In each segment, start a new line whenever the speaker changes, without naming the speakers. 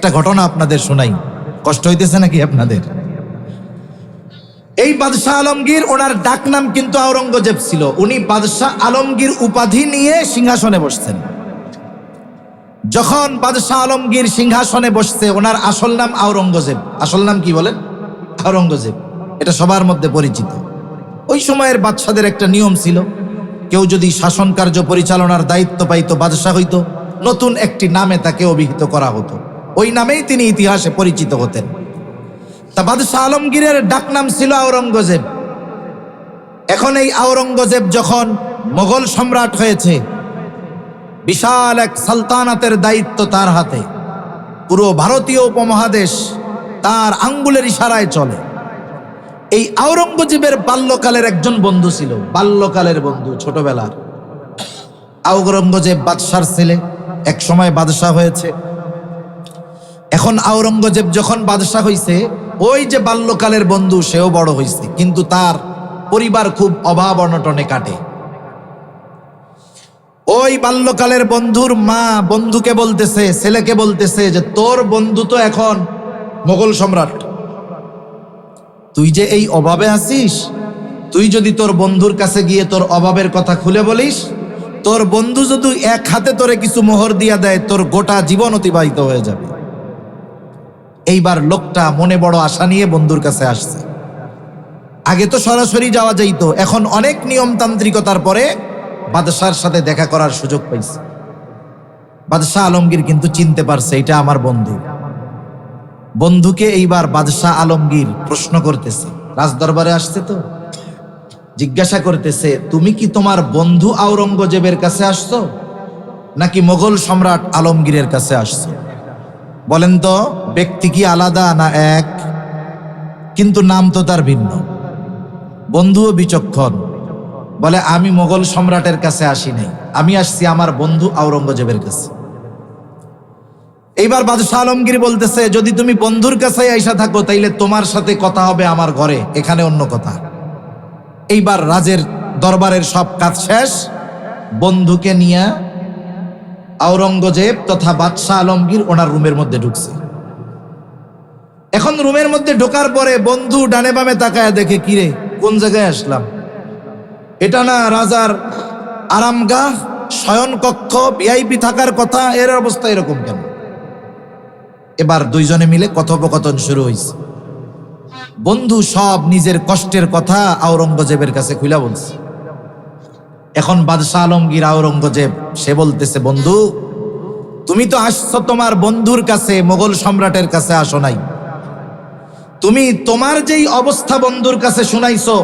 একটা ঘটনা আপনাদের শোনাই, কষ্ট হইতেছে নাকি আপনাদের? এই বাদশাহ আলমগীর, ওনার ডাক নাম কিন্তু আওরঙ্গজেব ছিল। উনি বাদশাহ আলমগীর উপাধি নিয়ে সিংহাসনে বসছেন। যখন বাদশাহ আলমগীর সিংহাসনে বসছে, ওনার আসল নাম আওরঙ্গজেব। আসল নাম কি বলেন? আওরঙ্গজেব। এটা সবার মধ্যে পরিচিত। ওই সময়ের বাদশাদের একটা নিয়ম ছিল, কেউ যদি শাসন কার্য পরিচালনার দায়িত্ব পাইতো, বাদশাহ হইতো, নতুন একটি নামে তাকে অভিহিত করা হতো। ওই নামেই তিনি ইতিহাসে পরিচিত হতেন। তা বাদশাহ আলমগীরের ডাক নাম ছিল আওরঙ্গজেব। এখন এই আওরঙ্গজেব যখন মোগল সম্রাট হয়েছে, বিশাল এক সালতানাতের দায়িত্ব তার হাতে, পুরো ভারতীয় উপমহাদেশ তার আঙ্গুলের ইশারায় চলে। এই আওরঙ্গজেবের বাল্যকালের একজন বন্ধু ছিল, বাল্যকালের বন্ধু, ছোটবেলার। আওরঙ্গজেব বাদশার ছেলে, এক সময় বাদশাহ হয়েছে। এখন আওরঙ্গজেব যখন বাদশাহ হইছে, ওই যে বাল্যকালের বন্ধু সেও বড় হইছে, কিন্তু তার পরিবার খুব অভাব অনটনে কাটে। ওই বাল্যকালের বন্ধুর মা বন্ধুকে বলতেছে, ছেলেকে বলতেছে যে তোর বন্ধু তো এখন মোগল সম্রাট, তুই যে এই অভাবে আছিস, তুই যদি তোর বন্ধুর কাছে গিয়ে তোর অভাবের কথা খুলে বলিস, তোর বন্ধু যদি এক হাতে তোরে কিছু মোহর দিয়া দেয়, তোর গোটা জীবন অতিবাহিত হয়ে যাবে। এইবার লোকটা মনে বড় আশা নিয়ে বন্ধুর কাছে আসছে। আগে তো সরাসরি যাওয়া যাইতো, এখন অনেক নিয়মতান্ত্রিকতার পরে বাদশার সাথে দেখা করার সুযোগ পাইছে। বাদশাহ আলমগীর কিন্তু চিনতে পারছে এটা আমার বন্ধু। বন্ধুকে এইবার বাদশাহ আলমগীর প্রশ্ন করতেছে, রাজদরবারে আসছে তো, জিজ্ঞাসা করতেছে, তুমি কি তোমার বন্ধু আওরঙ্গজেবের কাছে আসছো নাকি মোগল সম্রাট আলমগীরের কাছে আসছো? বলেন তো, ব্যক্তি কি আলাদা না এক? কিন্তু নাম তো তার ভিন্ন। বন্ধুও বিচক্ষণ, বলে আমি মোগল সম্রাটের কাছে আসি নাই, আমি আসছি আমার বন্ধু আওরঙ্গজেবের কাছে। এইবার বাদশাহ আলমগীর বলতেছে, যদি তুমি বন্ধুর কাছে আইসা থাকো তাইলে তোমার সাথে কথা হবে আমার ঘরে, এখানে অন্য কথা। এইবার রাজের দরবারের সব কাজ শেষ, বন্ধুকে নিয়ে আওরঙ্গজেব তথা বাদশাহ আলমগীর ওনার রুমের মধ্যে ঢুকছে। এখন রুমের মধ্যে ঢোকার পরে বন্ধু ডানে বামে তাকায় দেখে, কিরে কোন জায়গায় আসলাম? এটা না রাজার আরামগাহ, শয়ন কক্ষ, ভিআইপি থাকার কথা, এর অবস্থা এরকম কেন? এবার দুইজনে মিলে কথোপকথন শুরু হয়েছে। বন্ধু সব নিজের কষ্টের কথা আওরঙ্গজেবের কাছে খুলে বলছে। এখন বাদশাহ আলমগীর আওরঙ্গজেব সে বলতেছে, বন্ধু তুমি তো আসছো তোমার বন্ধুর কাছে, মোগল সম্রাটের কাছে আসো নাই। তুমি তোমার যেই অবস্থা বন্ধুর কাছে শুনাইছো,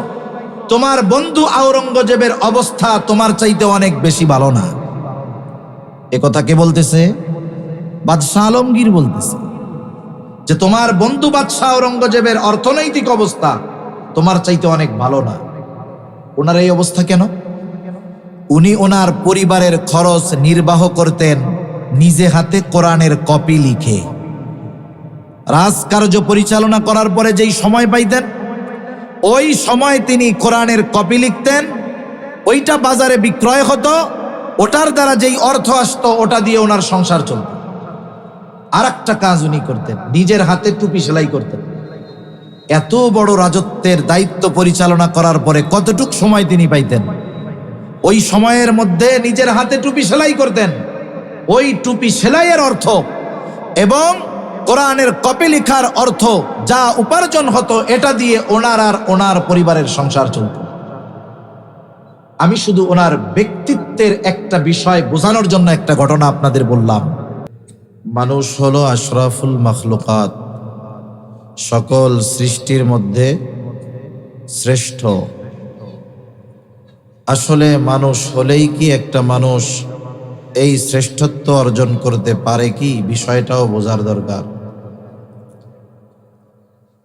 তোমার বন্ধু আওরঙ্গজেবের অবস্থা তোমার চাইতে অনেক বেশি ভালো না। এ কথা কে বলতেছে? বাদশাহ আলমগীর বলতেছে যে তোমার বন্ধু বাদশাহ আওরঙ্গজেবের অর্থনৈতিক অবস্থা তোমার চাইতে অনেক ভালো না। ওনার এই অবস্থা কেন? উনি ওনার পরিবারের খরচ নির্বাহ করতেন নিজে হাতে কোরআনের কপি লিখে। রাজকার্য পরিচালনা করার পরে যেই সময় পাইতেন, ওই সময় তিনি কোরআনের কপি লিখতেন, ওইটা বাজারে বিক্রয় হতো, ওটার দ্বারা যেই অর্থ আসতো ওটা দিয়ে ওনার সংসার চলত। আর একটা কাজ উনি করতেন, নিজের হাতে টুপি সেলাই করতেন। এত বড় রাজত্বের দায়িত্ব পরিচালনা করার পরে কতটুক সময় তিনি পাইতেন? ওই সময়ের মধ্যে নিজের হাতে টুপি সেলাই করতেন। ওই টুপি সেলাইয়ের অর্থ এবং কোরআনের কপি লেখার অর্থ যা উপার্জন হতো, এটা দিয়ে ওনার আর ওনার পরিবারের সংসার চলত। আমি শুধু ওনার ব্যক্তিত্বের একটা বিষয় বোঝানোর জন্য একটা ঘটনা আপনাদের বললাম। মানুষ হলো আশরাফুল মখলুকাত, সকল সৃষ্টির মধ্যে শ্রেষ্ঠ। আসলে মানুষ হলেই কি একটা মানুষ এই শ্রেষ্ঠত্ব অর্জন করতে পারে কি, বিষয়টাও বোঝার দরকার।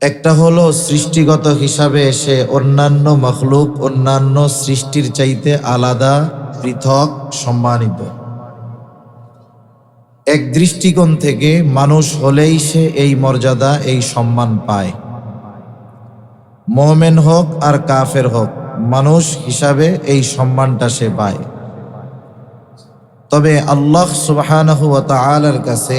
একটা হলো সৃষ্টিগত হিসাবে এসে অন্যান্য মখলুক অন্যান্য সৃষ্টির চাইতে আলাদা, পৃথক, সম্মানিত। এক দৃষ্টিকোণ থেকে মানুষ হলেই সে এই মর্যাদা, এই সম্মান পায়। মুমিন হোক আর কাফের হোক, মানুষ হিসাবে এই সম্মানটা সে পায়। তবে আল্লাহ সুবহানাহু ওয়া তাআলার কাছে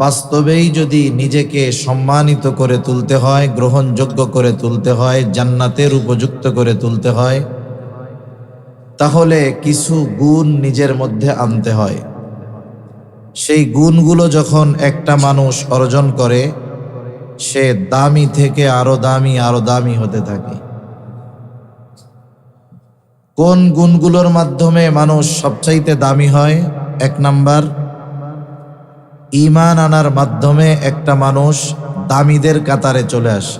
বাস্তবেই যদি নিজেকে সম্মানিত করে তুলতে হয়, গ্রহণযোগ্য করে তুলতে হয়, জান্নাতের উপযুক্ত করে তুলতে হয়, তাহলে কিছু গুণ নিজের মধ্যে আনতে হয়। সেই গুণগুলো যখন একটা মানুষ অর্জন করে, সে দামি থেকে আরো দামি হতে থাকে। কোন গুণগুলোর মাধ্যমে মানুষ সবচাইতে দামি হয়? 1 নাম্বার, ঈমান আনার মাধ্যমে একটা মানুষ দামীদের কাতারে চলে আসে।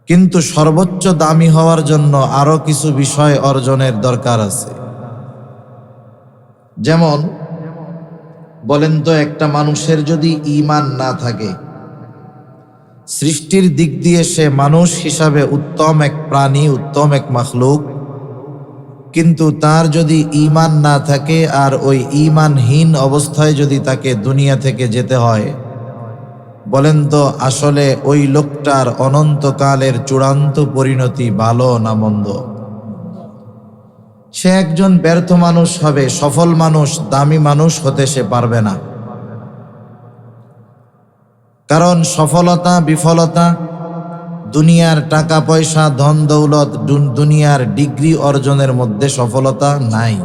কিন্তু সর্বোচ্চ দামি হওয়ার জন্য আরো কিছু বিষয় অর্জনের দরকার আছে। যেমন বলেন তো, একটা মানুষের যদি ঈমান না থাকে, সৃষ্টির দিক দিয়ে সে মানুষ হিসাবে উত্তম এক প্রাণী, উত্তম এক মাখলুক, কিন্তু তার যদি ঈমান না থাকে আর ওই ঈমানহীন অবস্থায় যদি তাকে দুনিয়া থেকে যেতে হয়, বলেন তো আসলে ওই লোকটার অনন্তকালের চূড়ান্ত পরিণতি ভালো না মন্দ? সে একজন ব্যর্থ মানুষ হবে, সফল মানুষ, দামি মানুষ হতে সে পারবে না। কারণ সফলতা বিফলতা, দুনিয়ার টাকা পয়সা, ধন দৌলত, দুনিয়ার ডিগ্রি অর্জনের মধ্যে সফলতা নাই।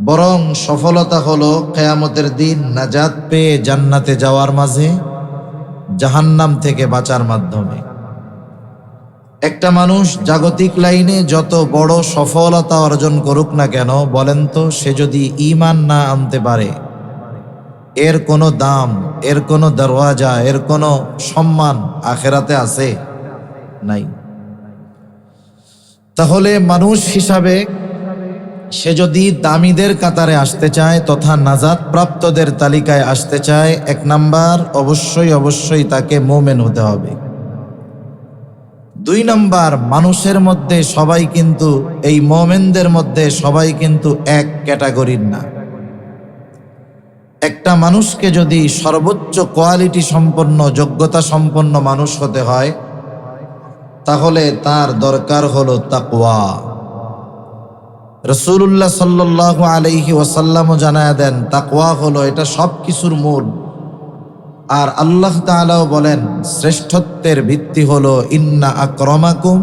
বরং সফলতা হলো কিয়ামতের দিন নাজাত পেয়ে জান্নাতে যাওয়ার মাঝে জাহান্নাম থেকে বাঁচার মাধ্যমে। একটা মানুষ জাগতিক লাইনে যত বড় সফলতা অর্জন করুক না কেন, বলেন তো সে যদি ঈমান না আনতে পারে, এর কোনো দাম, এর কোনো দরওয়াজা, এর কোনো সম্মান আখেরাতে আছে? নাই। তাহলে মানুষ হিসাবে সে যদি দামীদের কাতারে আসতে চায় তথা নাজাত প্রাপ্তদের তালিকায় আসতে চায়, 1 নাম্বার অবশ্যই তাকে মুমিন হতে হবে। 2 নাম্বার, মানুষের মধ্যে সবাই কিন্তু, এই মুমিনদের মধ্যে সবাই কিন্তু এক ক্যাটাগরির না। একটা মানুষকে যদি সর্বোচ্চ কোয়ালিটি সম্পন্ন, যোগ্যতা সম্পন্ন মানুষ হতে হয়, তাহলে তার দরকার হলো তাকওয়া। রাসূলুল্লাহ সাল্লাল্লাহু আলাইহি ওয়াসাল্লামও জানায়া দেন, তাকওয়া হলো এটা সব কিছুর মূল। আর আল্লাহ তাআলাও বলেন, শ্রেষ্ঠত্বের ভিত্তি হলো ইন্না আকরামাকুম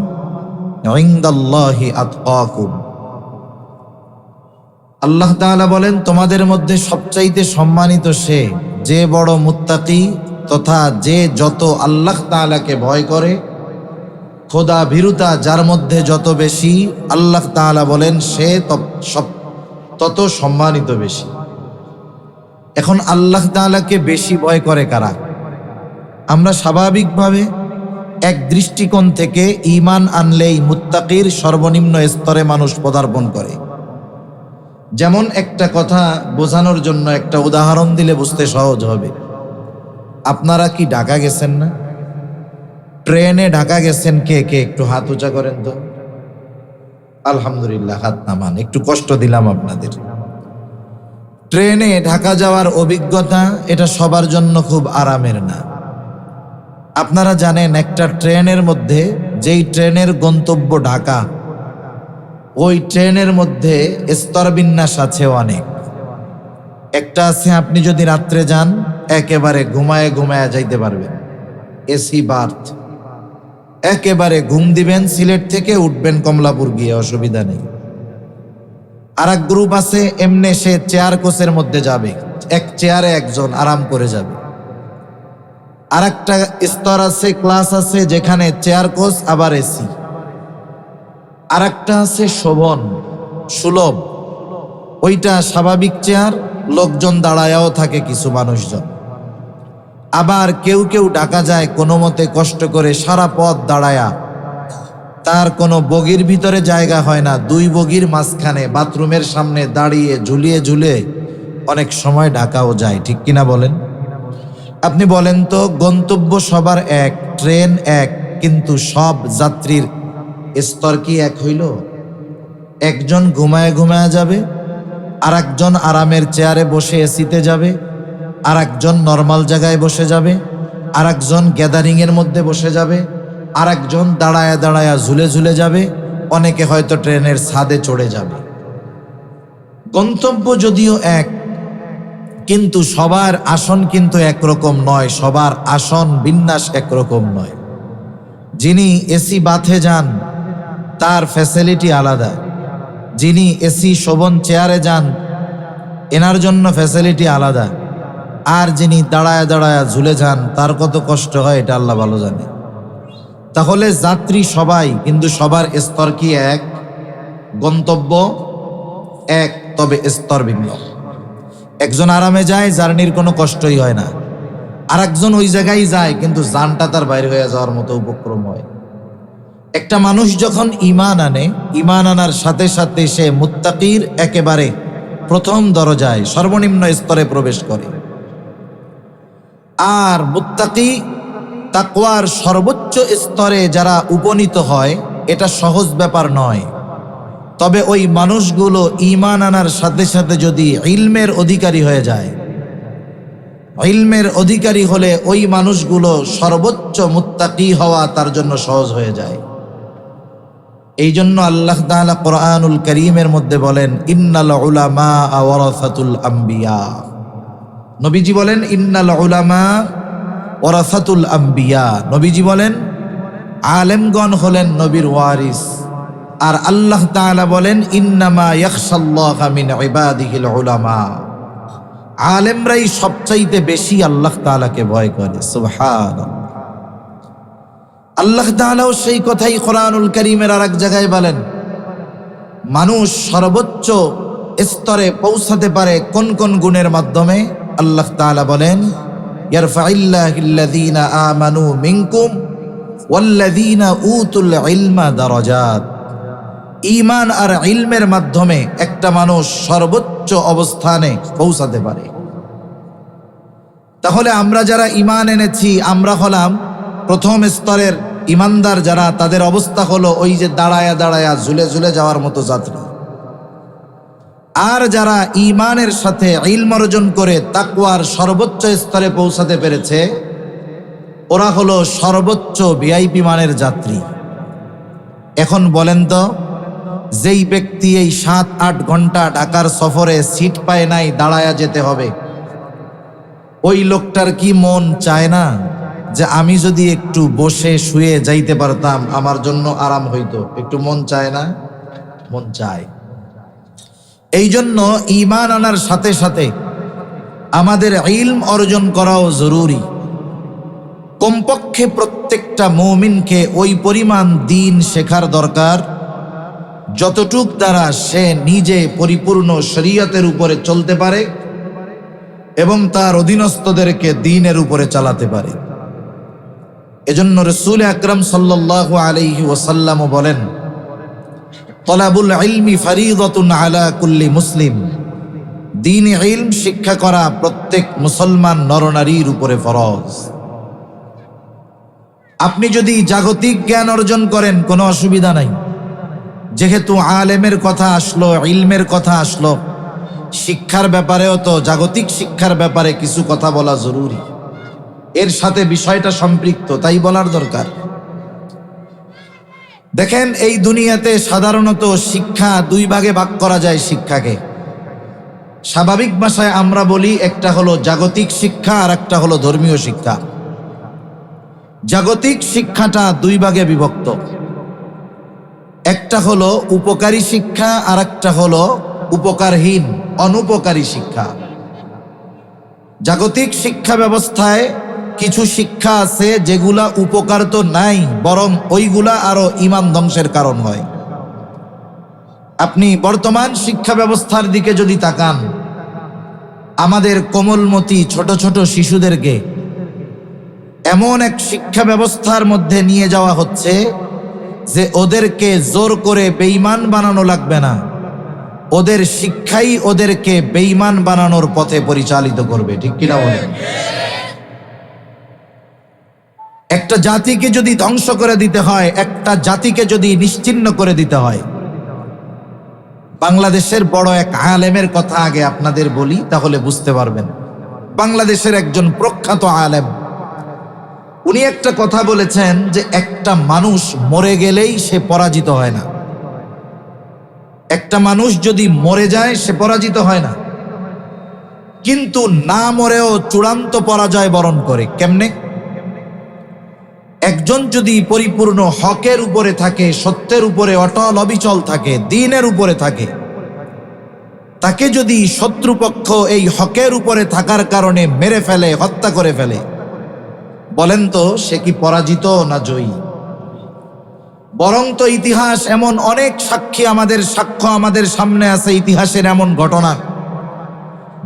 ইনদাল্লাহি আতকাকুম। আল্লাহ তাআলা বলেন, তোমাদের মধ্যে সবচাইতে সম্মানিত সে যে বড় মুত্তাকি তথা যে যত আল্লাহ তাআলাকে ভয় করে, খোদা ভীরুতা যার মধ্যে যত বেশি, আল্লাহ তাআলা বলেন সে তত সম্মানিত বেশি। এখন আল্লাহ তাআলাকে বেশি ভয় করে কারা? আমরা স্বাভাবিকভাবে এক দৃষ্টিকোণ থেকে ঈমান আনলেই মুত্তাকির সর্বনিম্ন স্তরে মানুষ পদার্পণ করে। যেমন একটা কথা বোঝানোর জন্য একটা উদাহরণ দিলে বুঝতে সহজ হবে। আপনারা কি ঢাকা গেছেন না? ট্রেনে ঢাকা গেছেন কে কে? একটু হাত উঁচা করেন তো। আলহামদুলিল্লাহ, হাত নামান, একটু কষ্ট দিলাম আপনাদের। ট্রেনে ঢাকা যাওয়ার অভিজ্ঞতা এটা সবার জন্য খুব আরামের না। আপনারা জানেন একটা ট্রেনের মধ্যে, যেই ট্রেনের গন্তব্য ঢাকা, ওই ট্রেনের মধ্যে স্তরবিন্যাস আছে অনেক। একটা আছে আপনি যদি রাত্রে যান একেবারে ঘুমায় যাইতে পারবেন, এসি বার্থ, একেবারে ঘুম দিবেন, সিলেট থেকে উঠবেন কমলাপুর গিয়ে, অসুবিধা নেই। আর এক গ্রুপ আছে এমনি সে চেয়ার কোচের মধ্যে যাবে, এক চেয়ারে একজন আরাম করে যাবে। আর একটা স্তর আছে, ক্লাস আছে যেখানে চেয়ার কোচ আবার এসি। আর একটা আছে শোভন, সুলভ, ওইটা স্বাভাবিক চেয়ার, লোকজন দাঁড়ায়াও থাকে কিছু মানুষজন। আবার কেউ ঢাকা যায় কোনো মতে কষ্ট করে সারা পথ দাঁড়ায়া, তার কোনো বগির ভিতরে জায়গা হয় না, 2 বগির মাঝখানে বাথরুমের সামনে দাঁড়িয়ে ঝুলিয়ে অনেক সময় ঢাকাও যায়, ঠিক কিনা বলেন? আপনি বলেন তো, গন্তব্য সবার এক, ট্রেন এক, কিন্তু সব যাত্রীর স্তর কি এক হইল? একজন ঘুমায় যাবে, আর একজন আরামের চেয়ারে বসে এসিতে যাবে, আর একজন নর্মাল জায়গায় বসে যাবে, আর একজন গ্যাদারিং এর মধ্যে বসে যাবে, আর একজন দাঁড়ায়া ঝুলে যাবে, অনেকে হয়তো ট্রেনের ছাদে চড়ে যাবে। গন্তব্য যদিও এক, কিন্তু সবার আসন কিন্তু একরকম নয়, সবার আসন বিন্যাস একরকম নয়। যিনি এসি বাথে যান তার ফ্যাসিলিটি আলাদা, যিনি এসি শোভন চেয়ারে যান এনার জন্য ফ্যাসিলিটি আলাদা, আর যিনি দাঁড়ায় দাঁড়ায় ঝুলে যান তার কত কষ্ট হয় এটা আল্লাহ ভালো জানে। তাহলে যাত্রী সবাই, কিন্তু সবার স্তর কি এক? গন্তব্য এক, তবে স্তর ভিন্ন। একজন আরামে যায়, জার্নির কোনো কষ্টই হয় না, আর একজন ওই জায়গায় যায় কিন্তু জানটা তার বাইরে হয়ে যাওয়ার মতো উপক্রম হয়। একটা মানুষ যখন ঈমান আনে, ঈমান আনার সাথে সাথে সে মুত্তাকির একেবারে প্রথম দরজায় সর্বনিম্ন স্তরে প্রবেশ করে। আর মুত্তাকি তাকওয়ার সর্বোচ্চ স্তরে যারা উপনীত হয়, এটা সহজ ব্যাপার নয়। তবে ওই মানুষগুলো ঈমান আনার সাথে সাথে যদি ইলমের অধিকারী হয়ে যায়, ইলমের অধিকারী হলে ওই মানুষগুলো সর্বোচ্চ মুত্তাকি হওয়া তার জন্য সহজ হয়ে যায়। এই জন্য আল্লাহ তাআলা কোরআনুল কারীমের মধ্যে বলেন, ইন্নাল উলামা ওয়ারাসাতুল আম্বিয়া। নবীজি বলেন ইন্নাল উলামা ওয়ারাসাতুল আম্বিয়া। নবীজি বলেন আলেমগণ হলেন নবীর ওয়ারিস। আর আল্লাহ তাআলা বলেন ইন্নামা ইয়াখশাল্লাহা মিন ইবাদিহিল উলামা। আলেমরাই সবচাইতে বেশি আল্লাহ তাআলাকে ভয় করে। সুবহানাল্লাহ। আল্লাহ তাআলাও সেই কথাই কোরআনুল কারীমের আরেক জায়গায় বলেন, মানুষ সর্বোচ্চ স্তরে পৌঁছাতে পারে কোন কোন গুণের মাধ্যমে? আল্লাহ তাআলা বলেন, ইয়ারফাইল্লাহুল্লাযীনা আমানু মিনকুম ওয়াল্লাযীনা উতুল ইলমা দারাজাত। ঈমান আর ইলমের মাধ্যমে একটা মানুষ সর্বোচ্চ অবস্থানে পৌঁছাতে পারে। তাহলে আমরা যারা ঈমান এনেছি, আমরা হলাম প্রথম স্তরের ঈমানদার যারা, তাদের অবস্থা হলো ওই যে দাঁড়ায়া দাঁড়ায়া ঝুলে ঝুলে যাওয়ার মতো যাত্রী। আর যারা ঈমানের সাথে ইলম অর্জন করে তাকওয়ার সর্বোচ্চ স্তরে পৌঁছাতে পেরেছে, ওরা হলো সর্বোচ্চ ভিআইপি মানের যাত্রী। এখন বলেন তো, যেই ব্যক্তি এই 7-8 ঘন্টা ঢাকার সফরে সিট পায় নাই, দাঁড়ায়া যেতে হবে, ওই লোকটার কি মন চায় না যে আমি যদি একটু বসে শুয়ে যাইতে পারতাম আমার জন্য আরাম হইতো? একটু মন চায় না? মন চায়। এই জন্য ঈমান আনার সাথে সাথে আমাদের ইলম অর্জন করাও জরুরি। কমপক্ষে প্রত্যেকটা মুমিনকে ওই পরিমাণ দ্বীন শেখার দরকার যতটুক দ্বারা সে নিজে পরিপূর্ণ শরীয়তের উপরে চলতে পারে এবং তার অধীনস্থদেরকে দ্বীনের উপরে চালাতে পারে। এজন্য রাসূল আকরাম সাল্লাল্লাহু আলাইহি ওয়াসাল্লাম বলেন, তলাবুল ইলমি ফরিদাতুন আলা কুল্লি মুসলিম। দ্বীনি ইলম শিক্ষা করা প্রত্যেক মুসলমান নরনারীর উপরে ফরজ। আপনি যদি জাগতিক জ্ঞান অর্জন করেন কোনো অসুবিধা নাই, যেহেতু আলেমের কথা আসলো, ইলমের কথা আসলো, শিক্ষার ব্যাপারেও তো জাগতিক শিক্ষার ব্যাপারে কিছু কথা বলা জরুরি। এর সাথে বিষয়টা সম্পৃক্ত, তাই বলার দরকার। দেখেন, এই দুনিয়াতে সাধারণত শিক্ষা 2 ভাগে ভাগ করা যায়। শিক্ষাকে স্বাভাবিক ভাষায় আমরা বলি, একটা হলো জাগতিক শিক্ষা আর একটা হলো ধর্মীয় শিক্ষা। জাগতিক শিক্ষাটা 2 ভাগে বিভক্ত। একটা হলো উপকারী শিক্ষা আর একটা হলো উপকারহীন, অনুপকারী শিক্ষা। জাগতিক শিক্ষা ব্যবস্থায় কিছু শিক্ষা আছে যেগুলা উপকার তো নাই, বরং ওইগুলা আরো ঈমান ধ্বংসের কারণ হয়। আপনি বর্তমান শিক্ষা ব্যবস্থার দিকে যদি তাকান, আমাদের কোমলমতি ছোট ছোট শিশুদেরকে এমন এক শিক্ষা ব্যবস্থার মধ্যে নিয়ে যাওয়া হচ্ছে যে ওদেরকে জোর করে বেঈমান বানানো লাগবে না, ওদের শিক্ষাই ওদেরকে বেঈমান বানানোর পথে পরিচালিত করবে। ঠিক কিনা বলেন? একটা জাতিকে যদি ধ্বংস করে দিতে হয়, একটা জাতিকে যদি নিশ্চিহ্ন করে দিতে হয়, বাংলাদেশের বড় এক আলেমের কথা আগে আপনাদের বলি, তাহলে বুঝতে পারবেন। বাংলাদেশের একজন প্রখ্যাত আলেম, উনি একটা কথা বলেছেন যে একটা মানুষ মরে গেলেই সে পরাজিত হয় না। একটা মানুষ যদি মরে যায় সে পরাজিত হয় না। কিন্তু না মরেও চূড়ান্ত পরাজয় বরণ করে। কেমনে? একজন যদি পরিপূর্ণ হকের উপরে থাকে, সত্যের উপরে অটল অবিচল থাকে, দ্বীনের উপরে থাকে, তাকে যদি শত্রুপক্ষ এই হকের উপরে থাকার কারণে মেরে ফেলে, হত্যা করে ফেলে, বলেন তো সে কি পরাজিত না জয়ী? বরং তো ইতিহাস এমন অনেক সাক্ষ্য আমাদের সামনে আছে, ইতিহাসের এমন ঘটনা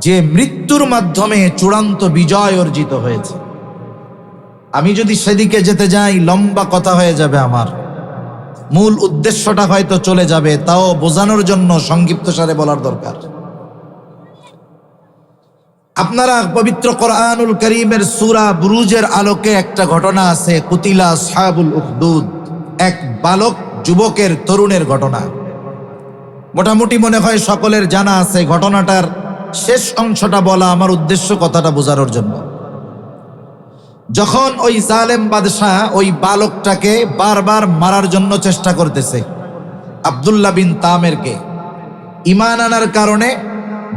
যে মৃত্যুর মাধ্যমে চূড়ান্ত বিজয় অর্জিত হয়েছে। আমি যদি সেদিকে যেতে যাই লম্বা কথা হয়ে যাবে, আমার মূল উদ্দেশ্যটা হয়তো চলে যাবে, তাও বোঝানোর জন্য সংক্ষিপ্তসারে বলার দরকার। আপনারা পবিত্র কোরআনুল কারীমের সূরা বুরুজের আলোকে একটা ঘটনা আছে, কুতিলা আসহাবুল উখদুদ, এক বালক যুবকের তরুণের ঘটনা। মোটামুটি মনে হয় সকলের জানা আছে। ঘটনাটার শেষ অংশটা বলা আমার উদ্দেশ্য কথাটা বোঝানোর জন্য। যখন ওই জালেম বাদশাহ ওই বালকটাকে বারবার মারার জন্য চেষ্টা করতেছে, আব্দুল্লাহ বিন তামেরকে, ঈমান আনার কারণে,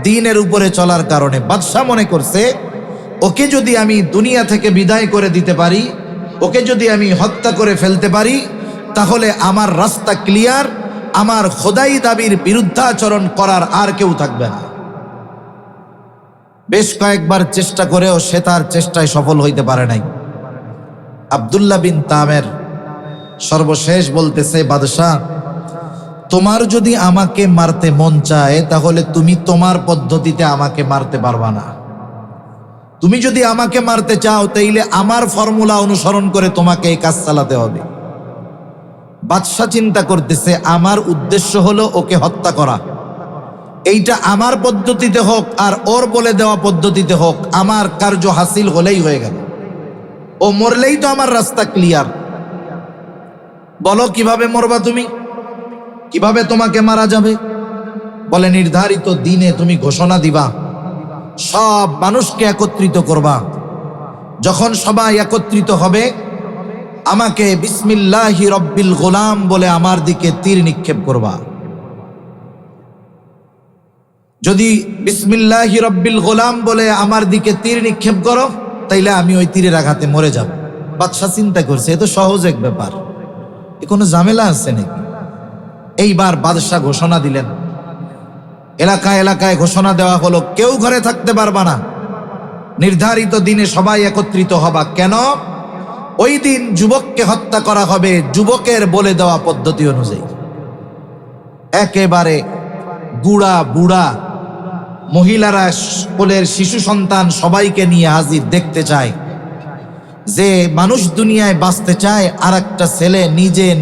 দ্বীনের উপরে চলার কারণে বাদশাহ মনে করছে ওকে যদি আমি দুনিয়া থেকে বিদায় করে দিতে পারি, ওকে যদি আমি হত্যা করে ফেলতে পারি, তাহলে আমার রাস্তা ক্লিয়ার, আমার খোদাই দাবির বিরুদ্ধাচরণ করার আর কেউ থাকবে না। বেশ কয়েকবার চেষ্টা করেও সে তার চেষ্টায় সফল হইতে পারে নাই। আব্দুল্লাহ বিন তামের সর্বশেষ বলতেছে, বাদশাহ, তোমার যদি আমাকে মারতে মন চায় তাহলে তুমি তোমার পদ্ধতিতে আমাকে মারতে পারবা না। তুমি যদি আমাকে মারতে চাও তাইলে আমার ফর্মুলা অনুসরণ করে তোমাকে এই কাজ চালাতে হবে। বাদশাহ চিন্তা করতেছে, আমার উদ্দেশ্য হলো ওকে হত্যা করা, এইটা আমার পদ্ধতিতে হোক আর ওর বলে দেওয়া পদ্ধতিতে হোক, আমার কার্য হাসিল হলেই হয়ে গেল। ও মরলেই তো আমার রাস্তা ক্লিয়ার। বলো কিভাবে মরবা তুমি, কিভাবে তোমাকে মারা যাবে? বলে, নির্ধারিত দিনে তুমি ঘোষণা দিবা, সব মানুষকে একত্রিত করবা। যখন সবাই একত্রিত হবে, আমাকে বিসমিল্লাহি রব্বিল গোলাম বলে আমার দিকে তীর নিক্ষেপ করবা। যদি বিসমিল্লাহি রব্বিল গোলাম বলে আমার দিকে তীর নিক্ষেপ করো, তাইলে আমি ওই তীরের আঘাতে মরে যাব। বাদশাহ চিন্তা করছে, এ তো সহজ এক ব্যাপার, এ কোনো ঝামেলা আছে নাকি? এইবার বাদশাহ ঘোষণা দিলেন, এলাকায় এলাকায় ঘোষণা দেওয়া হলো, কেউ ঘরে থাকতে পারবা না, নির্ধারিত দিনে সবাই একত্রিত হবা। কেন? ওই দিন যুবককে হত্যা করা হবে যুবকের বলে দেওয়া পদ্ধতি অনুযায়ী। একেবারে বুড়া বুড়া মহিলারা, কোলের শিশু সন্তান সবাইকে নিয়ে হাজির, দেখতে চায় যে মানুষ দুনিয়ায় বাঁচতে চায় আর একটা ছেলে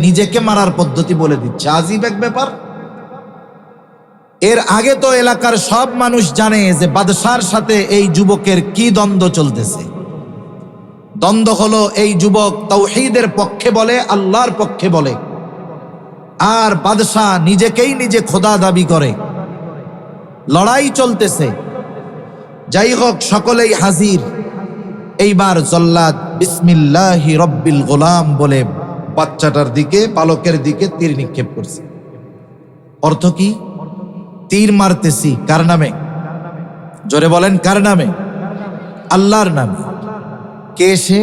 নিজেকে মারার পদ্ধতি বলে দিচ্ছে। আজীব এক ব্যাপার। এর আগে তো এলাকার সব মানুষ জানে যে বাদশার সাথে এই যুবকের কি দ্বন্দ্ব চলতেছে। দ্বন্দ্ব হলো, এই যুবক তাওহীদের পক্ষে বলে, আল্লাহর পক্ষে বলে, আর বাদশাহ নিজেকেই নিজে খোদা দাবি করে। লড়াই চলতেছে। যাই হোক, সকলেই হাজির। এইবার জল্লাদ বিসমিল্লাহি রব্বিল গোলাম বলে বাচ্চাটার দিকে, বালকের দিকে তীর নিক্ষেপ করছে। অর্থ কি? তীর মারতেছি কার নামে? জোরে বলেন, কার নামে? আল্লাহর নামে। কে সে?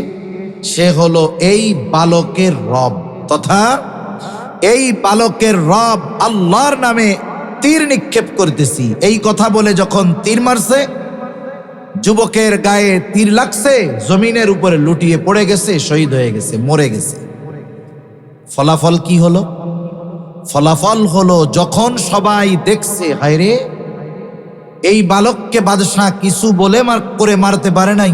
সে হলো এই বালকের রব, তথা এই বালকের রব আল্লাহর নামে তীর নিক্ষেপ করতেছি। এই কথা বলে যখন তীর মারছে, যুবকের গায়ে তীর লাগছে, জমিনের উপরে লুটিয়ে পড়ে গেছে, শহীদ হয়ে গেছে, মরে গেছে। ফলাফল কি হলো? ফলাফল হলো, যখন সবাই দেখছে, হায়রে, এই বালককে বাদশাহ কিছু বলে করে মারতে পারে নাই,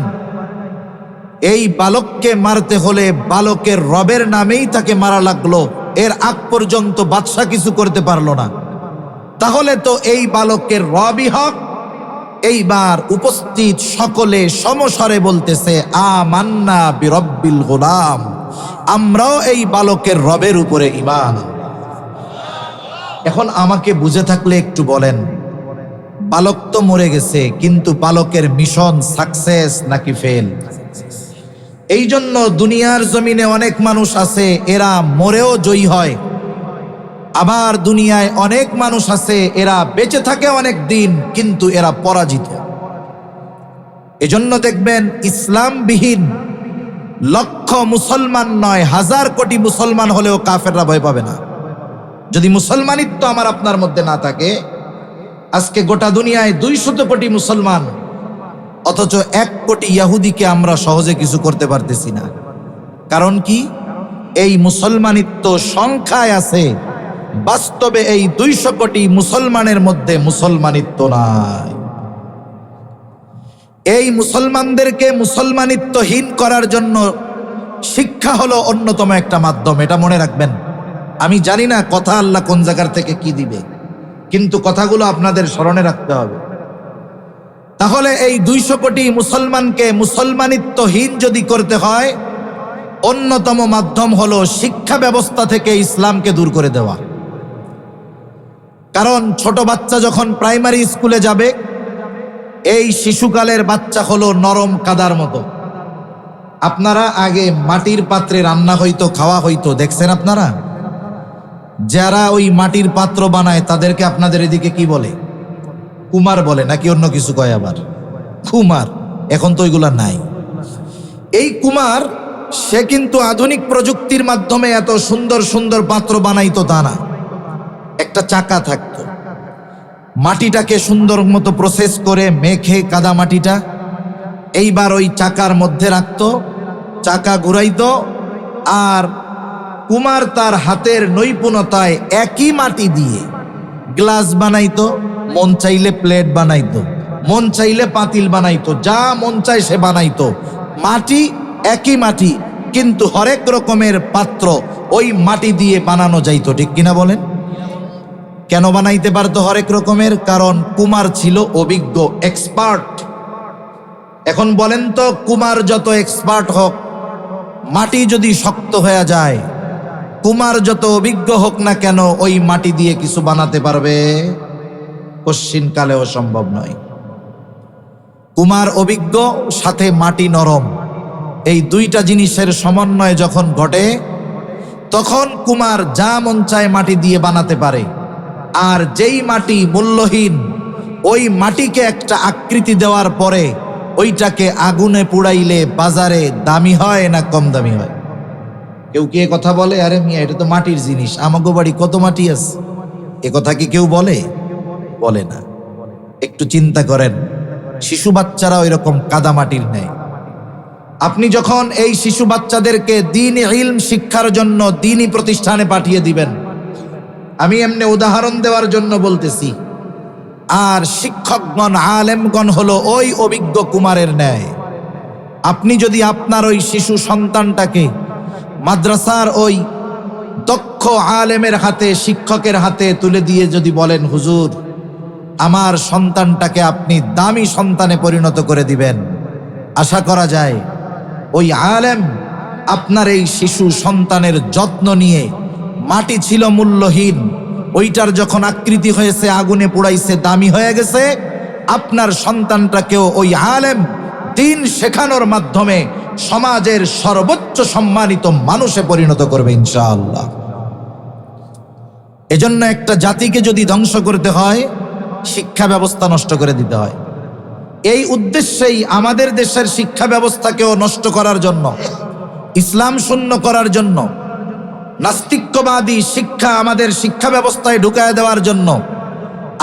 এই বালককে মারতে হলে বালকের রবের নামেই তাকে মারা লাগলো, এর আগ পর্যন্ত বাদশাহ কিছু করতে পারলো না, তাহলে তো এই বালকের রবই হক। এইবার উপস্থিত সকলে সমস্বরে বলতেছে, আমান্না বিরব্বিল গোলাম, আমরাও এই বালকের রবের উপরে ঈমান। এখন আমাকে বুঝে থাকলে একটু বলেন, বালক তো মরে গেছে, কিন্তু বালকের মিশন সাকসেস নাকি ফেল? এই জন্য দুনিয়ার জমিনে অনেক মানুষ আছে, এরা মরেও জয়ী হয়। আবার দুনিয়ায় অনেক মানুষ আছে, এরা বেঁচে থাকে অনেক দিন, কিন্তু এরা পরাজিত। এজন্য দেখবেন ইসলামবিহীন লক্ষ মুসলমান নয়, 1000 কোটি মুসলমান হলেও কাফেররা ভয় পাবে না। যদি মুসলমানিত্ব আমার আপনার মধ্যে না থাকে, আজকে গোটা দুনিয়ায় 200 কোটি মুসলমান, অথচ 1 কোটি ইহুদিকে আমরা সহজে কিছু করতে পারতেছি না। কারণ কি? এই মুসলমানিত্ব সংখ্যায় আছে, বাস্তবে এই 200 কোটি মুসলমানের মধ্যে মুসলমানিত্ব নাই। এই মুসলমানদেরকে মুসলমানিত্বহীন করার জন্য শিক্ষা হলো অন্যতম একটা মাধ্যম, এটা মনে রাখবেন। আমি জানি না কথা আল্লাহ কোন জায়গার থেকে কি দিবে, কিন্তু কথাগুলো আপনাদের স্মরণে রাখতে হবে। তাহলে এই 200 কোটি মুসলমানকে মুসলমানিত্বহীন যদি করতে হয়, অন্যতম মাধ্যম হলো শিক্ষা ব্যবস্থা থেকে ইসলামকে দূর করে দেওয়া। কারণ ছোট বাচ্চা যখন প্রাইমারি স্কুলে যাবে, এই শিশুকালের বাচ্চা হলো নরম কাদার মতো। আপনারা আগে মাটির পাত্রে রান্না হইতো, খাওয়া হইতো, দেখছেন আপনারা? যারা ওই মাটির পাত্র বানায় তাদেরকে আপনাদের এদিকে কি বলে? কুমার বলে নাকি অন্য কিছু কয়? আবার কুমার, এখন তো ওইগুলা নাই। এই কুমার সে কিন্তু আধুনিক প্রযুক্তির মাধ্যমে এত সুন্দর সুন্দর পাত্র বানাইতো তা না। একটা চাকা থাকতো, মাটিটাকে সুন্দর মতো প্রসেস করে মেখে কাদা মাটিটা এইবার ওই চাকার মধ্যে রাখতো, চাকা ঘুরাইতো, আর কুমার তার হাতের নৈপুণ্যতায় একই মাটি দিয়ে গ্লাস বানাইতো, মন চাইলে প্লেট বানাইতো, মন চাইলে পাতিল বানাইতো, যা মন চায় সে বানাইতো। মাটি একই মাটি, কিন্তু হরেক রকমের পাত্র ওই মাটি দিয়ে বানানো যাইতো, ঠিক কিনা বলেন? কেন বানাইতে পারতো হরেক রকমের? কারণ কুমার ছিল অভিজ্ঞ, এক্সপার্ট। এখন বলেন তো, কুমার যত এক্সপার্ট হোক, মাটি যদি শক্ত হয়ে যায়, কুমার যত অভিজ্ঞ হোক না কেন, ওই মাটি দিয়ে কিছু বানাতে পারবে? কশ্চিনকালেও সম্ভব নয়। কুমার অভিজ্ঞ, সাথে মাটি নরম, এই দুইটা জিনিসের সমন্বয় যখন ঘটে, তখন কুমার যা মন চায় মাটি দিয়ে বানাতে পারে। আর যেই মাটি মূল্যহীন, ওই মাটিকে একটা আকৃতি দেওয়ার পরে ওইটাকে আগুনে পুড়াইলে বাজারে দামি হয় না কম দামি হয়? কেউ কি কথা বলে? আরে মিয়া, এটা তো মাটির জিনিস, আমাগো বাড়ি কত মাটি আছে, এ কথা কি কেউ বলে? বলে না। একটু চিন্তা করেন, শিশু বাচ্চারা ওই রকম কাদা মাটির নেয়। আপনি যখন এই শিশু বাচ্চাদেরকে দ্বীনি ইলম শিক্ষার জন্য দ্বীনি প্রতিষ্ঠানে পাঠিয়ে দিবেন, আমি এমনি উদাহরণ দেওয়ার জন্য বলতেছি, আর শিক্ষকগণ আলেমগণ হলো ওই অভিজ্ঞ কুমারের ন্যায়। আপনি যদি আপনার ওই শিশু সন্তানটাকে মাদ্রাসার ওই দক্ষ আলেমের হাতে, শিক্ষকের হাতে তুলে দিয়ে যদি বলেন, হুজুর আমার সন্তানটাকে আপনি দামি সন্তানে পরিণত করে দিবেন, আশা করা যায় ওই আলেম আপনার এই শিশু সন্তানের যত্ন নিয়ে, মাটি ছিল মূল্যহীন, ওইটার যখন আকৃতি হয়েছে, আগুনে পোড়াইছে, দামি হয়ে গেছে, আপনার সন্তানটাকেও ওই আলেম দ্বীন শেখানোর মাধ্যমে সমাজের সর্বোচ্চ সম্মানিত মানুষে পরিণত করবে ইনশাআল্লাহ। এজন্য একটা জাতিকে যদি ধ্বংস করতে হয়, শিক্ষা ব্যবস্থা নষ্ট করে দিতে হয়। এই উদ্দেশ্যেই আমাদের দেশের শিক্ষা ব্যবস্থাকেও নষ্ট করার জন্য, ইসলাম শূন্য করার জন্য, নাস্তিক্যবাদী শিক্ষা আমাদের শিক্ষা ব্যবস্থায় ঢুকায় দেওয়ার জন্য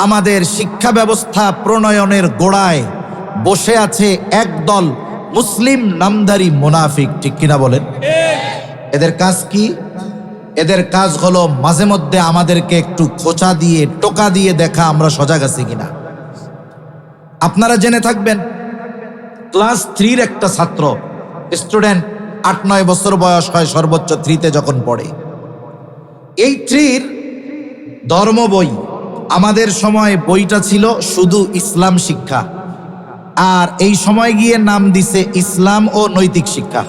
আমাদের শিক্ষা ব্যবস্থা প্রণয়নের গোড়ায় বসে আছে একদল মুসলিম নামধারী মুনাফিক, ঠিক কিনা বলেন? এদের কাজ কি? এদের কাজ হলো মাঝে মধ্যে আমাদেরকে একটু খোঁচা দিয়ে, টোকা দিয়ে দেখা আমরা সজাগ আছি কিনা। আপনারা জেনে থাকবেন, ক্লাস 3-র একটা ছাত্র, স্টুডেন্ট, 8-9 বছর বয়স হয় সর্বোচ্চ 3-তে যখন পড়ে, এই 3-র ধর্ম বই, আমাদের সময় বইটা ছিল শুধু ইসলাম শিক্ষা, আর এই সময় গিয়ে নাম দিছে ইসলাম ও নৈতিক শিক্ষা।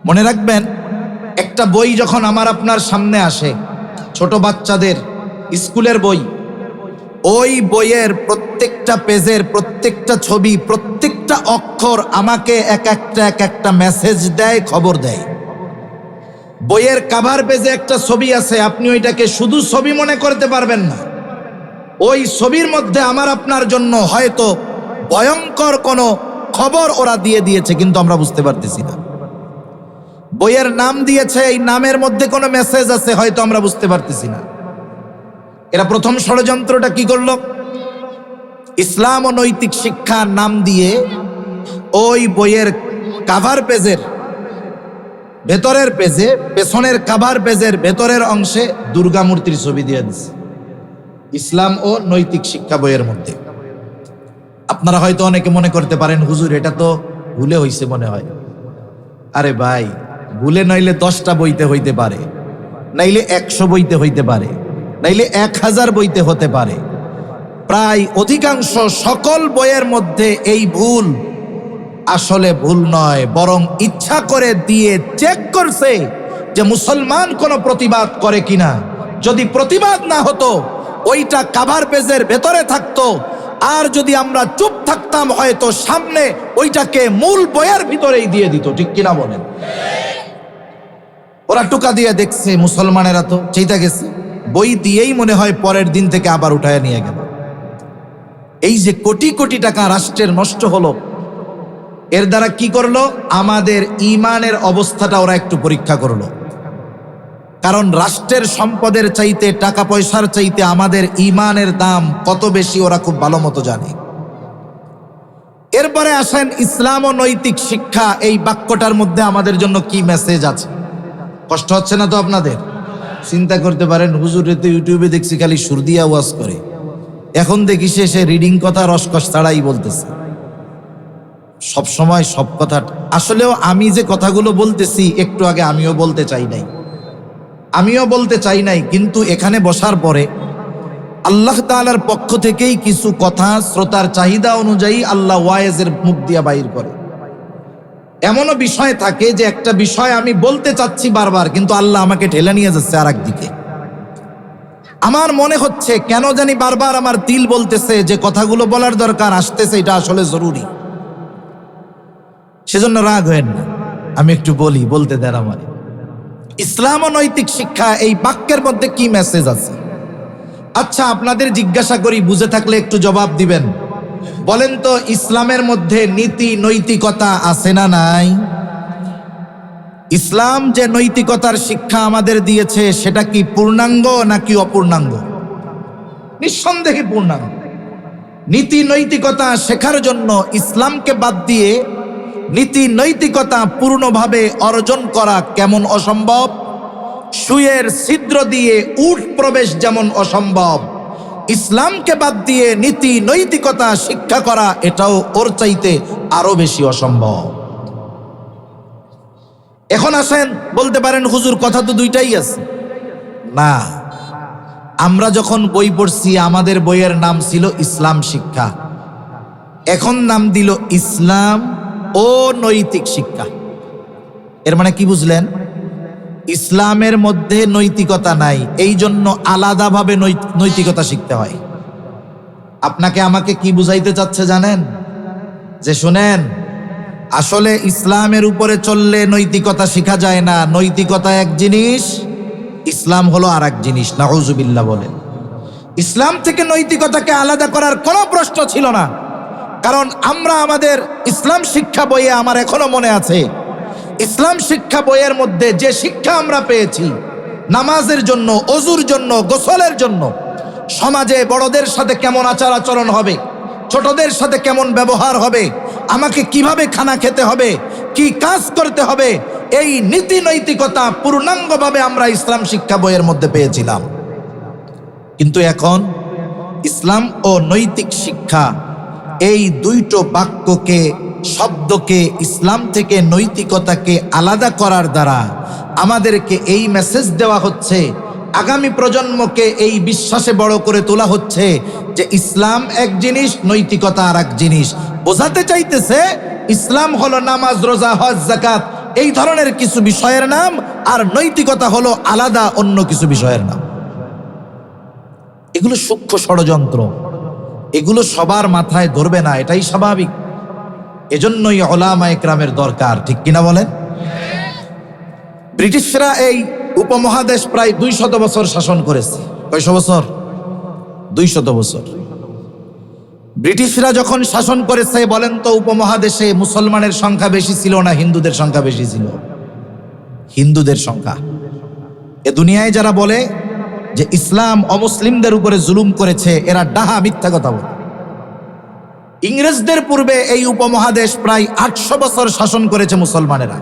মনে রাখবেন, একটা বই যখন আমার আপনার সামনে আসে, ছোট বাচ্চাদের স্কুলের বই, ওই বইয়ের প্রত্যেকটা পেজের প্রত্যেকটা ছবি, প্রত্যেকটা অক্ষর আমাকে এক একটা মেসেজ দেয়, খবর দেয়। বইয়ের কাভার পেজে একটা ছবি আছে, আপনি ওইটাকে শুধু ছবি মনে করতে পারবেন না। ওই ছবির মধ্যে আমার আপনার জন্য হয়তো ভয়ঙ্কর কোনো খবর ওরা দিয়ে দিয়েছে, কিন্তু আমরা বুঝতে পারতেছি না। বইয়ের নাম দিয়েছে, এই নামের মধ্যে কোনো মেসেজ আছে, হয়তো আমরা বুঝতে পারতেছি না। এরা প্রথম ষড়যন্ত্রটা কি করলো? ইসলাম ও নৈতিক শিক্ষার নাম দিয়ে ওই বইয়ের কাভার পেজের ভেতরের পেজে, পেছনের কাভার পেজের ভেতরের অংশে দুর্গা মূর্তির ছবি দিয়ে দিচ্ছে ইসলাম ও নৈতিক শিক্ষা বইয়ের মধ্যে। আপনারা হয়তো অনেকে মনে করতে পারেন, হুজুর এটা তো ভুলে হইছে মনে হয়। আরে ভাই, ভুলে নইলে 10টা বইতে হইতে পারে, নাইলে 100 বইতে হইতে পারে, নাইলে 1000 বইতে হতে পারে। প্রায় অধিকাংশ সকল বইয়ের মধ্যে এই ভুল আসলে ভুল নয়, বরং ইচ্ছা করে দিয়ে চেক করছে যে মুসলমান কোনো প্রতিবাদ করে কিনা। যদি প্রতিবাদ না হতো ওইটা কাভার পেজের ভেতরে থাকতো, আর যদি আমরা চুপ থাকতাম হয়তো সামনে ওইটাকে মূল বইয়ের ভিতরেই দিয়ে দিত। ঠিক কিনা বলেন? ওরা টুকা দিয়ে দেখছে, মুসলমানেরা তো চেইতা গেছে, বই দিয়েই মনে হয় পরের দিন থেকে আবার উঠায় নিয়ে গেল। এই যে কোটি কোটি টাকা রাষ্ট্রের নষ্ট হলো, এর দ্বারা কি করলো? আমাদের ঈমানের অবস্থাটা ওরা একটু পরীক্ষা করলো। কারণ রাষ্ট্রের সম্পদের চাইতে, টাকা পয়সার চাইতে আমাদের ঈমানের দাম কত বেশি ওরা খুব ভালো মতো জানে। এরপরে আসেন ইসলাম ও নৈতিক শিক্ষা, এই বাক্যটার মধ্যে আমাদের জন্য কি মেসেজ আছে? কষ্ট হচ্ছে না তো আপনাদের? চিন্তা করতে পারেন, হুজুরে তো ইউটিউবে দেখছি খালি সুর দিয়া ওয়াজ করে, এখন দেখি সে রিডিং কথা রসকস ছাড়াই বলতেছে। সব সময় সব কথা, আসলেও আমি যে কথাগুলো বলতেছি একটু আগে আমিও বলতে চাই নাই, কিন্তু এখানে বসার পরে আল্লাহ তাআলার পক্ষ থেকেই কিছু কথা শ্রোতার চাহিদা অনুযায়ী আল্লাহ ওয়াইজের মুখ দিয়া বাইর করে। এমনও বিষয় থাকে যে একটা বিষয় আমি বলতে চাচ্ছি বারবার, কিন্তু আল্লাহ আমাকে ঠেলে নিয়ে যাচ্ছে আর একদিকে। আমার মনে হচ্ছে কেন জানি বারবার আমার দিল বলতেছে যে কথাগুলো বলার দরকার, আসতেছে, এটা আসলে জরুরি। সেজন্য রাগ হয়েন না, আমি একটু বলতে দেন আমার। ইসলাম ও নৈতিক শিক্ষা, এই বাক্যের মধ্যে কি মেসেজ আছে? আচ্ছা, আপনাদের জিজ্ঞাসা করি, বুঝে থাকলে একটু জবাব দিবেন। বলেন তো, ইসলামের মধ্যে নীতি নৈতিকতা আছে না নাই? ইসলাম যে নৈতিকতার শিক্ষা আমাদের দিয়েছে, সেটা কি পূর্ণাঙ্গ নাকি অপূর্ণাঙ্গ? নিঃসন্দেহে পূর্ণাঙ্গ। নীতি নৈতিকতা শেখার জন্য ইসলামকে বাদ দিয়ে নীতি নৈতিকতা পূর্ণভাবে অর্জন করা কেমন অসম্ভব, সুয়ের ছিদ্র দিয়ে উট প্রবেশ যেমন অসম্ভব, ইসলামকে বাদ দিয়ে নীতি নৈতিকতা শিক্ষা করা এটাও ওর চাইতে আরো বেশি অসম্ভব। এখন আসেন, বলতে পারেন হুজুর কথা তো দুইটাই আছে। না, আমরা যখন বই পড়ছি আমাদের বইয়ের নাম ছিল ইসলাম শিক্ষা, এখন নাম দিল ইসলাম ও নৈতিক শিক্ষা। এর মানে কি বুঝলেন? ইসলামের মধ্যে নৈতিকতা নাই, এই জন্য আলাদাভাবে নৈতিকতা শিখতে হয়। আপনাকে আমাকে কি বুঝাইতে চাচ্ছে জানেন? যে শুনেন, আসলে ইসলামের উপরে চললে নৈতিকতা শিখা যায় না। নৈতিকতা এক জিনিস, ইসলাম হলো আর এক জিনিস। নাউজুবিল্লাহ বলেন। ইসলাম থেকে নৈতিকতাকে আলাদা করার কোনো প্রশ্ন ছিল না। কারণ আমরা আমাদের ইসলাম শিক্ষা বইয়ে, আমার এখনো মনে আছে, ইসলাম শিক্ষা বইয়ের মধ্যে যে শিক্ষা আমরা পেয়েছি, নামাজের জন্য, ওযুর জন্য, গোসলের জন্য, সমাজে বড়দের সাথে কেমন আচার আচরণ হবে, ছোটদের সাথে কেমন ব্যবহার হবে, আমাকে কিভাবে খানা খেতে হবে, কি কাজ করতে হবে, এই নীতি নৈতিকতা পূর্ণাঙ্গভাবে আমরা ইসলাম শিক্ষা বইয়ের মধ্যে পেয়েছিলাম। কিন্তু এখন ইসলাম ও নৈতিক শিক্ষা, এই দুইটো বাক্যকে, শব্দকে, ইসলাম থেকে নৈতিকতাকে আলাদা করার দ্বারা আমাদেরকে এই মেসেজ দেওয়া হচ্ছে, আগামী প্রজন্মকে এই বিশ্বাসে বড় করে তোলা হচ্ছে যে ইসলাম এক জিনিস, নৈতিকতা আর এক জিনিস। বোঝাতে চাইতেছে ইসলাম হলো নামাজ, রোজা, হজ, যাকাত, এই ধরনের কিছু বিষয়ের নাম, আর নৈতিকতা হলো আলাদা অন্য কিছু বিষয়ের নাম। এগুলো সূক্ষ্ম ষড়যন্ত্র, এগুলো সবার মাথায় ধরবে না, এটাই স্বাভাবিক। এজন্যই উলামা ইকরামের দরকার। ঠিক কিনা বলেন? ব্রিটিশরা এই উপমহাদেশ প্রায় 200 বছর শাসন করেছে। কয়শো বছর? 200 বছর। ব্রিটিশরা যখন শাসন করেছে, বলেন তো উপমহাদেশে মুসলমানের সংখ্যা বেশি ছিল না হিন্দুদের সংখ্যা বেশি ছিল? হিন্দুদের সংখ্যা। এ দুনিয়ায় যারা বলে যে ইসলাম অমুসলিমদের উপরে জুলুম করেছে, এরা ডাহা মিথ্যা কথা বলে। ইংরেজদের পূর্বে এই উপমহাদেশ প্রায় 800 বছর শাসন করেছে মুসলমানেরা।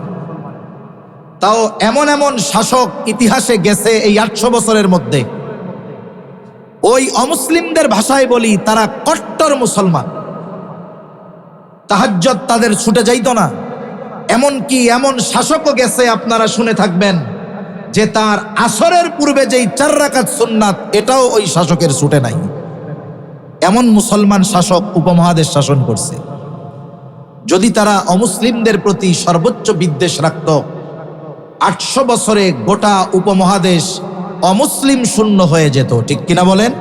তাও এমন এমন শাসক ইতিহাসে গেছে এই 800 বছরের মধ্যে, ওই অমুসলিমদের ভাষায় বলি তারা কট্টর মুসলমান। তাহাজ্জুদ তাদের ছুটে যাইত না। এমনকি এমন শাসকও গেছে, আপনারা শুনে থাকবেন, যে তার আসরের পূর্বে যেই 4 রাকাত সুন্নাত, এটাও ওই শাসকের ছুটে নাই। এমন মুসলমান শাসক উপমহাদেশ শাসন করছে। যদি তারা অমুসলিমদের প্রতি সর্বোচ্চ বিদ্বেষ রাখত, 800 বছরে গোটা উপমহাদেশ অমুসলিম শূন্য হয়ে যেত, ঠিক কিনা বলেন?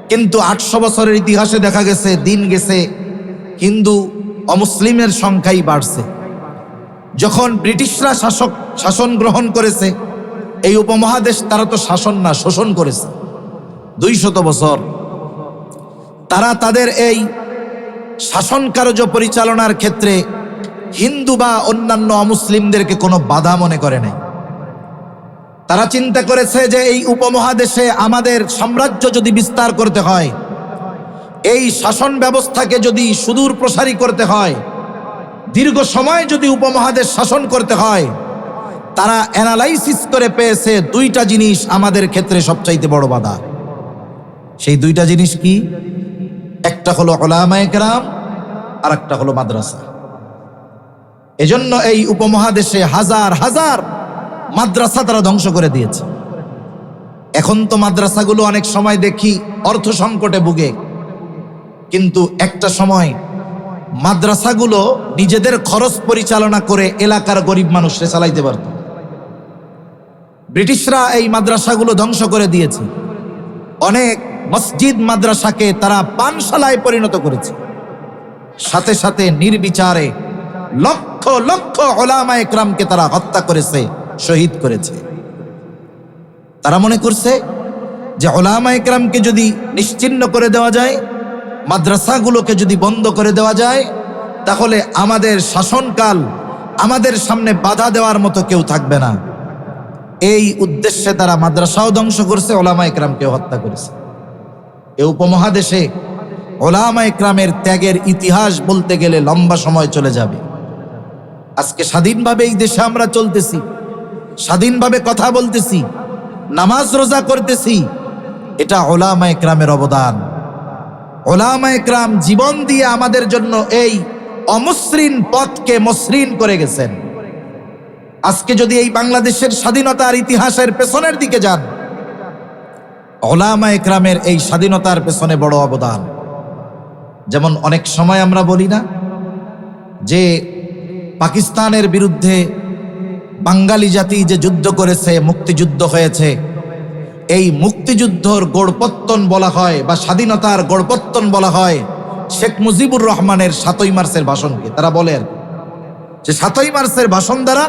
কিন্তু 800 বছরের ইতিহাসে দেখা গেছে, দিন গেছে, হিন্দু অমুসলিমের সংখ্যাই বাড়ছে। যখন ব্রিটিশরা শাসন গ্রহণ করেছে এই উপমহাদেশ, তারা তো শাসন না, শোষণ করেছে 200 বছর। তারা তাদের এই শাসন কার্য পরিচালনার ক্ষেত্রে হিন্দু বা অন্যান্য অমুসলিমদেরকে কোনো বাধা মনে করে নাই। তারা চিন্তা করেছে যে এই উপমহাদেশে আমাদের সাম্রাজ্য যদি বিস্তার করতে হয়, এই শাসন ব্যবস্থাকে যদি সুদূর প্রসারী করতে হয়, দীর্ঘ সময় যদি উপমহাদেশ শাসন করতে হয়, তারা অ্যানালাইসিস করে পেয়েছে 2টা জিনিস আমাদের ক্ষেত্রে সবচাইতে বড় বাধা। সেই 2টা জিনিস কি? একটা হলো উলামায়ে কেরাম, আর একটা হলো মাদ্রাসা। এজন্য এই উপমহাদেশে হাজার হাজার মাদ্রাসা তারা ধ্বংস করে দিয়েছে। এখন তো মাদ্রাসাগুলো অনেক সময় দেখি অর্থ সংকটে ভুগে, কিন্তু একটা সময় মাদ্রাসাগুলো নিজেদের খরচ পরিচালনা করে এলাকার গরিব মানুষরা চালাইতে পারত। ব্রিটিশরা এই মাদ্রাসাগুলো ধ্বংস করে দিয়েছে। অনেক মসজিদ মাদ্রাসাকে তারা পানশালায় পরিণত করেছে। সাথে সাথে নির্বিচারে লক্ষ লক্ষ উলামায়ে কেরামকে তারা হত্যা করেছে, শহীদ করেছে। তারা মনে করছে যে উলামায়ে কেরামকে যদি নিশ্চিহ্ন করে দেওয়া যায়, মাদ্রাসাগুলোকে যদি বন্ধ করে দেওয়া যায়, তাহলে আমাদের শাসনকাল, আমাদের সামনে বাধা দেওয়ার মতো কেউ থাকবে না। এই উদ্দেশ্যে তারা মাদ্রাসাও ধ্বংস করছে, উলামায়ে কেরামকেও হত্যা করেছে। এই উপমহাদেশে উলামায়ে কেরামের ত্যাগের ইতিহাস বলতে গেলে লম্বা সময় চলে যাবে। আজকে স্বাধীনভাবে এই দেশে আমরা চলতেছি, স্বাধীনভাবে কথা বলতেছি, নামাজ রোজা করতেছি, এটা উলামায়ে কেরামের অবদান। উলামায়ে কেরাম জীবন দিয়ে আমাদের জন্য এই অমসৃণ পথকে মসৃণ করে গেছেন। আজকে যদি এই বাংলাদেশের স্বাধীনতার ইতিহাসের পেছনের দিকে যান, উলামায়ে কেরামের এই স্বাধীনতার পেছনে বড় অবদান। যেমন অনেক সময় আমরা বলি না যে পাকিস্তানের বিরুদ্ধে বাঙালি জাতি যে যুদ্ধ করেছে, মুক্তিযুদ্ধ হয়েছে, এই মুক্তিযুদ্ধর গড়পত্তন বলা হয় বা স্বাধীনতার গড়পত্তন বলা হয় শেখ মুজিবুর রহমানের 7ই মার্চের ভাষণকে। তারা বলেন যে 7ই মার্চের ভাষণ দ্বারা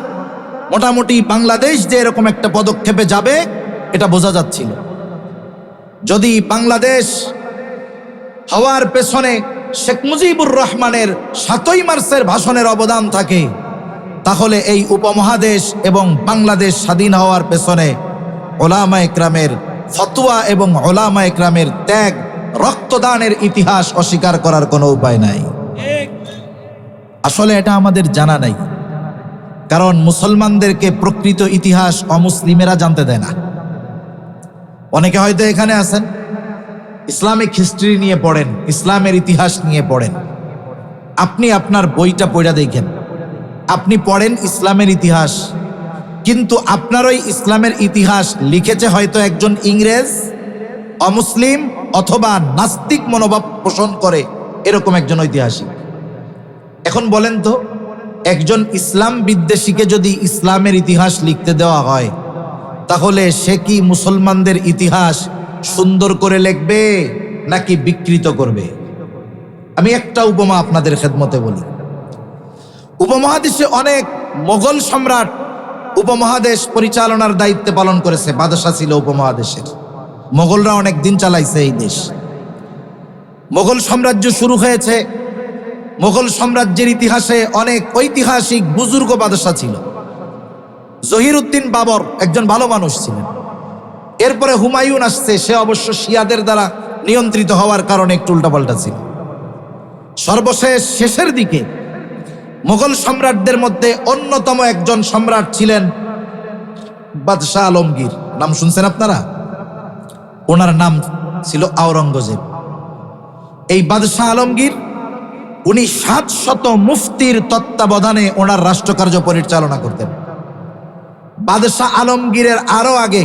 মোটামুটি বাংলাদেশ যে এরকম একটা পদক্ষেপে যাবে এটা বোঝা যাচ্ছিল। যদি বাংলাদেশ হওয়ার পেছনে শেখ মুজিবুর রহমানের 7ই মার্চের ভাষণের অবদান থাকে, তাহলে এই উপমহাদেশ এবং বাংলাদেশ স্বাধীন হওয়ার পেছনে উলামায়ে কেরামের ফতোয়া এবং উলামায়ে কেরামের ত্যাগ, রক্তদানের ইতিহাস অস্বীকার করার কোনো উপায় নাই। আসলে এটা আমাদের জানা নাই, কারণ মুসলমানদেরকে প্রকৃত ইতিহাস অমুসলিমেরা জানতে দেয় না। অনেকে হয়তো এখানে আছেন, ইসলামিক হিস্ট্রি নিয়ে পড়েন, ইসলামের ইতিহাস নিয়ে পড়েন। আপনি আপনার বইটা পড়া দেখেন, আপনি পড়েন ইসলামের ইতিহাস, কিন্তু আপনার ওই ইসলামের ইতিহাস লিখেছে হয়তো একজন ইংরেজ, অমুসলিম অথবা নাস্তিক মনোভাব পোষণ করে এরকম একজন ঐতিহাসিক। এখন বলেন তো, একজন ইসলাম বিদ্বেষীকে যদি ইসলামের ইতিহাস লিখতে দেওয়া হয়, তাহলে সে কি মুসলমানদের ইতিহাস সুন্দর করে লিখবে নাকি বিকৃত করবে? আমি একটা উপমা আপনাদের খেদমতে বলি। উপমহাদেশে অনেক মোগল সম্রাট উপমহাদেশ পরিচালনার দায়িত্ব পালন করেছে, বাদশা ছিল উপমহাদেশের। মোগলরা অনেক দিন চালাইছে এই দেশ। মোগল সাম্রাজ্য শুরু হয়েছে। মোগল সাম্রাজ্যের ইতিহাসে অনেক ঐতিহাসিক বুজুর্গ বাদশা ছিল। জহিরুদ্দিন বাবর একজন ভালো মানুষ ছিলেন। এরপরে হুমায়ুন আসছে, সে অবশ্য শিয়াদের দ্বারা নিয়ন্ত্রিত হওয়ার কারণে একটু উল্টাপাল্টা ছিল। সর্বশেষ শেষের দিকে মোগল সম্রাটদের মধ্যে অন্যতম একজন সম্রাট ছিলেন বাদশাহ আলমগীর। নাম শুনছেন আপনারা? ওনার নাম ছিল আওরঙ্গজেব। এই বাদশাহ আলমগীর উনি 700 মুফতির তত্ত্বাবধানে ওনার রাষ্ট্রকার্য পরিচালনা করতেন। বাদশাহ আলমগীরের আরো আগে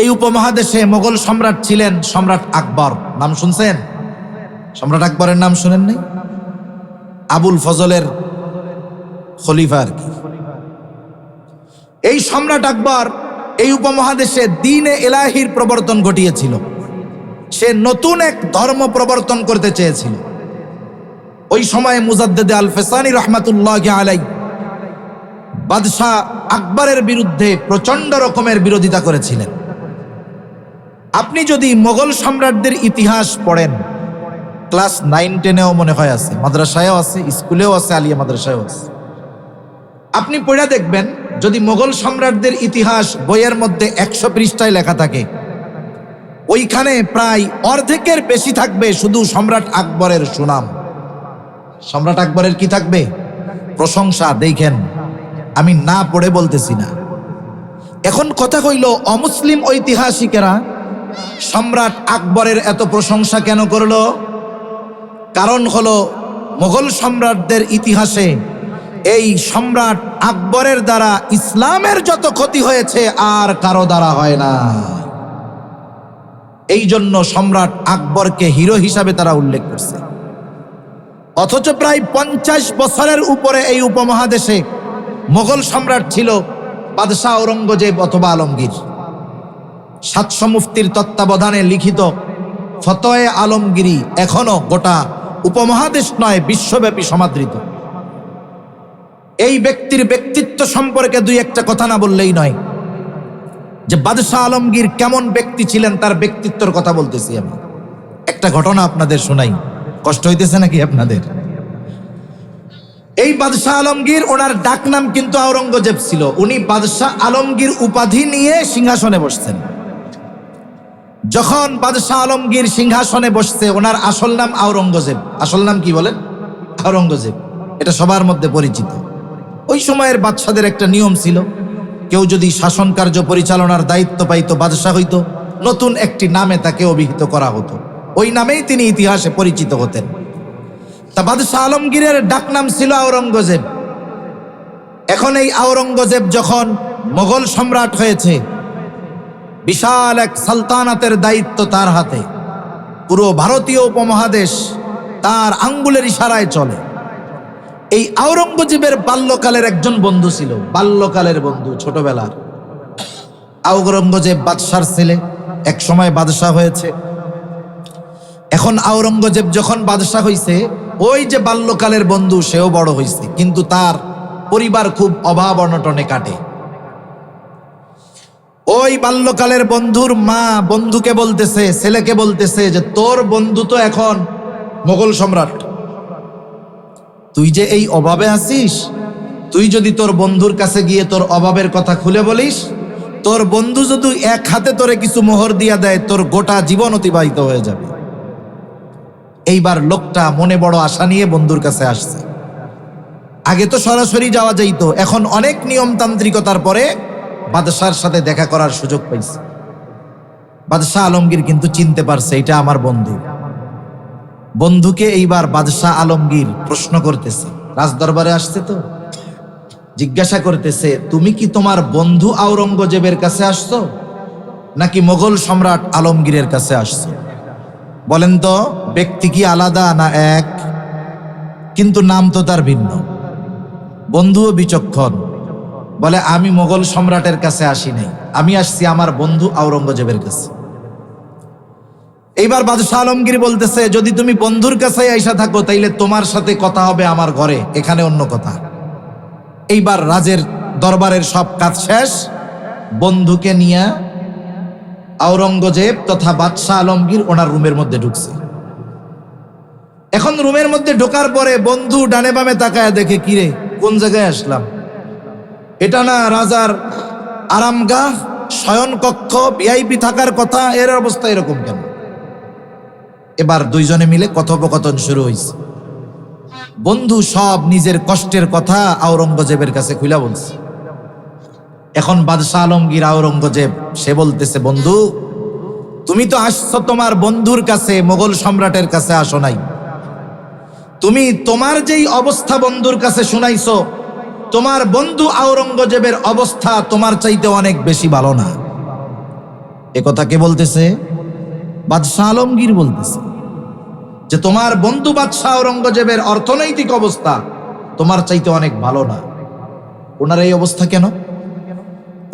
এই উপমহাদেশে মোগল সম্রাট ছিলেন সম্রাট আকবর। নাম শুনছেন? সম্রাট আকবরের নাম শুনেন নাই? আবুল ফজলের খলিফা আর কি। এই সম্রাট আকবর এই উপমহাদেশে দ্বীনে ইলাহির প্রবর্তন ঘটিয়েছিল। সে নতুন এক ধর্ম প্রবর্তন করতে চেয়েছিল। ওই সময়ে মুজাদ্দেদে আল ফেসানি রহমাতুল্লাহি আলাইহি বাদশাহ আকবরের বিরুদ্ধে প্রচন্ড রকমের বিরোধিতা করেছিলেন। আপনি যদি মোগল সম্রাটদের ইতিহাস পড়েন, ক্লাস 9-10-এও মনে হয় আছে, মাদ্রাসায়ও আছে, স্কুলেও আছে, আলিয়া মাদ্রাসায়ও আছে। আপনি পড়ে দেখবেন, যদি মোগল সম্রাটদের ইতিহাস বইয়ের মধ্যে 100 পৃষ্ঠায় লেখা থাকে, ওইখানে প্রায় অর্ধেকের বেশি থাকবে শুধু সম্রাট আকবরের সুনাম। সম্রাট আকবরের কি থাকবে? প্রশংসা। দেখেন, আমি না পড়ে বলতেছি না। এখন কথা কইল, অমুসলিম ঐতিহাসিকেরা সম্রাট আকবরের এত প্রশংসা কেন করলো? কারণ হলো, মোগল সম্রাটদের ইতিহাসে এই সম্রাট আকবরের দ্বারা ইসলামের যত ক্ষতি হয়েছে আর কারো দ্বারা হয় না। এই জন্য সম্রাট আকবরকে হিরো হিসাবে তারা উল্লেখ করছে। অথচ প্রায় 50 বছরের উপরে এই উপমহাদেশে মোগল সম্রাট ছিল বাদশাহ আওরঙ্গজেব অথবা আলমগীর। 700 মুফতির তত্ত্বাবধানে লিখিত ফতোয়ে আলমগীরি এখনো গোটা উপমহাদেশ নয়, বিশ্বব্যাপী সমাদৃত। এই ব্যক্তির ব্যক্তিত্ব সম্পর্কে দুই একটা কথা না বললেই নয়, যে বাদশাহ আলমগীর কেমন ব্যক্তি ছিলেন তার ব্যক্তিত্বের কথা বলতেছি আমি। একটা ঘটনা আপনাদের শোনাই, কষ্ট হইতেছে নাকি আপনাদের? এই বাদশাহ আলমগীর, ওনার ডাক নাম কিন্তু আওরঙ্গজেব ছিল। উনি বাদশাহ আলমগীর উপাধি নিয়ে সিংহাসনে বসছেন। যখন বাদশাহ আলমগীর সিংহাসনে বসছে, ওনার আসল নাম আওরঙ্গজেব। আসল নাম কি বলেন? আওরঙ্গজেব। এটা সবার মধ্যে পরিচিত। ওই সময়ের বাদশাদের একটা নিয়ম ছিল, কেউ যদি শাসন কার্য পরিচালনার দায়িত্ব পাইত, বাদশাহ হইতো, নতুন একটি নামে তাকে অভিহিত করা হতো। ওই নামেই তিনি ইতিহাসে পরিচিত হতেন। তা বাদশাহ আলমগীরের ডাক নাম ছিল আওরঙ্গজেব। এখন এই আওরঙ্গজেব যখন মোগল সম্রাট হয়েছে, বিশাল এক সালতানাতের দায়িত্ব তার হাতে। পুরো ভারতীয় উপমহাদেশ তার আঙ্গুলের ইশারায় চলে। এই আওরঙ্গজেবের বাল্যকালের একজন বন্ধু ছিল, বাল্যকালের বন্ধু, ছোটবেলার। আওরঙ্গজেব বাদশার ছেলে, এক সময় বাদশাহ হয়েছে। এখন আওরঙ্গজেব যখন বাদশাহ হইছে, ওই যে বাল্যকালের বন্ধু সেও বড় হইছে, কিন্তু তার পরিবার খুব অভাব অনটনে কাটে। ওই বাল্যকালের বন্ধুর মা বন্ধুকে বলতেছে, ছেলেকে বলতেছে যে তোর বন্ধু তো এখন মোগল সম্রাট, তুই যে এই অভাবে আছিস, তুই যদি তোর বন্ধুর কাছে গিয়ে তোর অভাবের কথা খুলে বলিস, তোর বন্ধু যদি এক হাতে তোরে কিছু মোহর দিয়া দেয়, তোর গোটা জীবন অতিবাহিত হয়ে যাবে। এইবার লোকটা মনে বড় আশা নিয়ে বন্ধুর কাছে আসছে। আগে তো সরাসরি যাওয়া যাইতো, এখন অনেক নিয়মতান্ত্রিকতার পরে বাদশার সাথে দেখা করার সুযোগ পাইছে। বাদশাহ আলমগীর কিন্তু চিনতে পারছে এটা আমার বন্ধু। বন্ধুকে এইবার বাদশাহ আলমগীর প্রশ্ন করতেছে, রাজদরবারে আসছে তো, জিজ্ঞাসা করতেছে, তুমি কি তোমার বন্ধু আওরঙ্গজেবের কাছে আসছো নাকি মোগল সম্রাট আলমগীরের কাছে আসছো? বলেন তো, ব্যক্তি কি আলাদা না এক? কিন্তু নাম তো তার ভিন্ন। বন্ধুও বিচক্ষণ, বলে আমি মোগল সম্রাটের কাছে আসি নাই, আমি আসছি আমার বন্ধু আওরঙ্গজেবের কাছে। এইবার বাদশাহ আলমগীর বলতেছে, যদি তুমি বন্ধুর কাছে আইসা থাকো তাইলে তোমার সাথে কথা হবে আমার ঘরে, এখানে অন্য কথা। এইবার রাজের দরবারের সব কাজ শেষ, বন্ধুকে নিয়ে আওরঙ্গজেব তথা বাদশাহ আলমগীর ওনার রুমের মধ্যে ঢুকছে। এখন রুমের মধ্যে ঢোকার পরে বন্ধু ডানে বামে তাকায় দেখে, কিরে কোন জায়গায় আসলাম? এটা না রাজার আরামগাহ, শয়ন কক্ষ, ভিআইপি থাকার কথা, এর অবস্থা এরকম কেন? এবার দুইজনে মিলে কথোপকথন শুরু হয়েছে। বন্ধু সব নিজের কষ্টের কথা আওরঙ্গজেবের কাছে খুলে বলছে। এখন বাদশাহ আলমগীর আওরঙ্গজেব সে বলতেছে, বন্ধু তুমি তো আসছো তোমার বন্ধুর কাছে, মোগল সম্রাটের কাছে আসো নাই। তুমি তোমার যেই অবস্থা বন্ধুর কাছে শুনাইছো, তোমার বন্ধু আওরঙ্গজেবের অবস্থা তোমার চাইতে অনেক বেশি ভালো না। এ কথা কে বলতেছে? বাদশাহ আলমগীর বলতেছে যে তোমার বন্ধু বাদশাহ আওরঙ্গজেবের অর্থনৈতিক অবস্থা তোমার চাইতে অনেক ভালো না। ওনার এই অবস্থা কেন?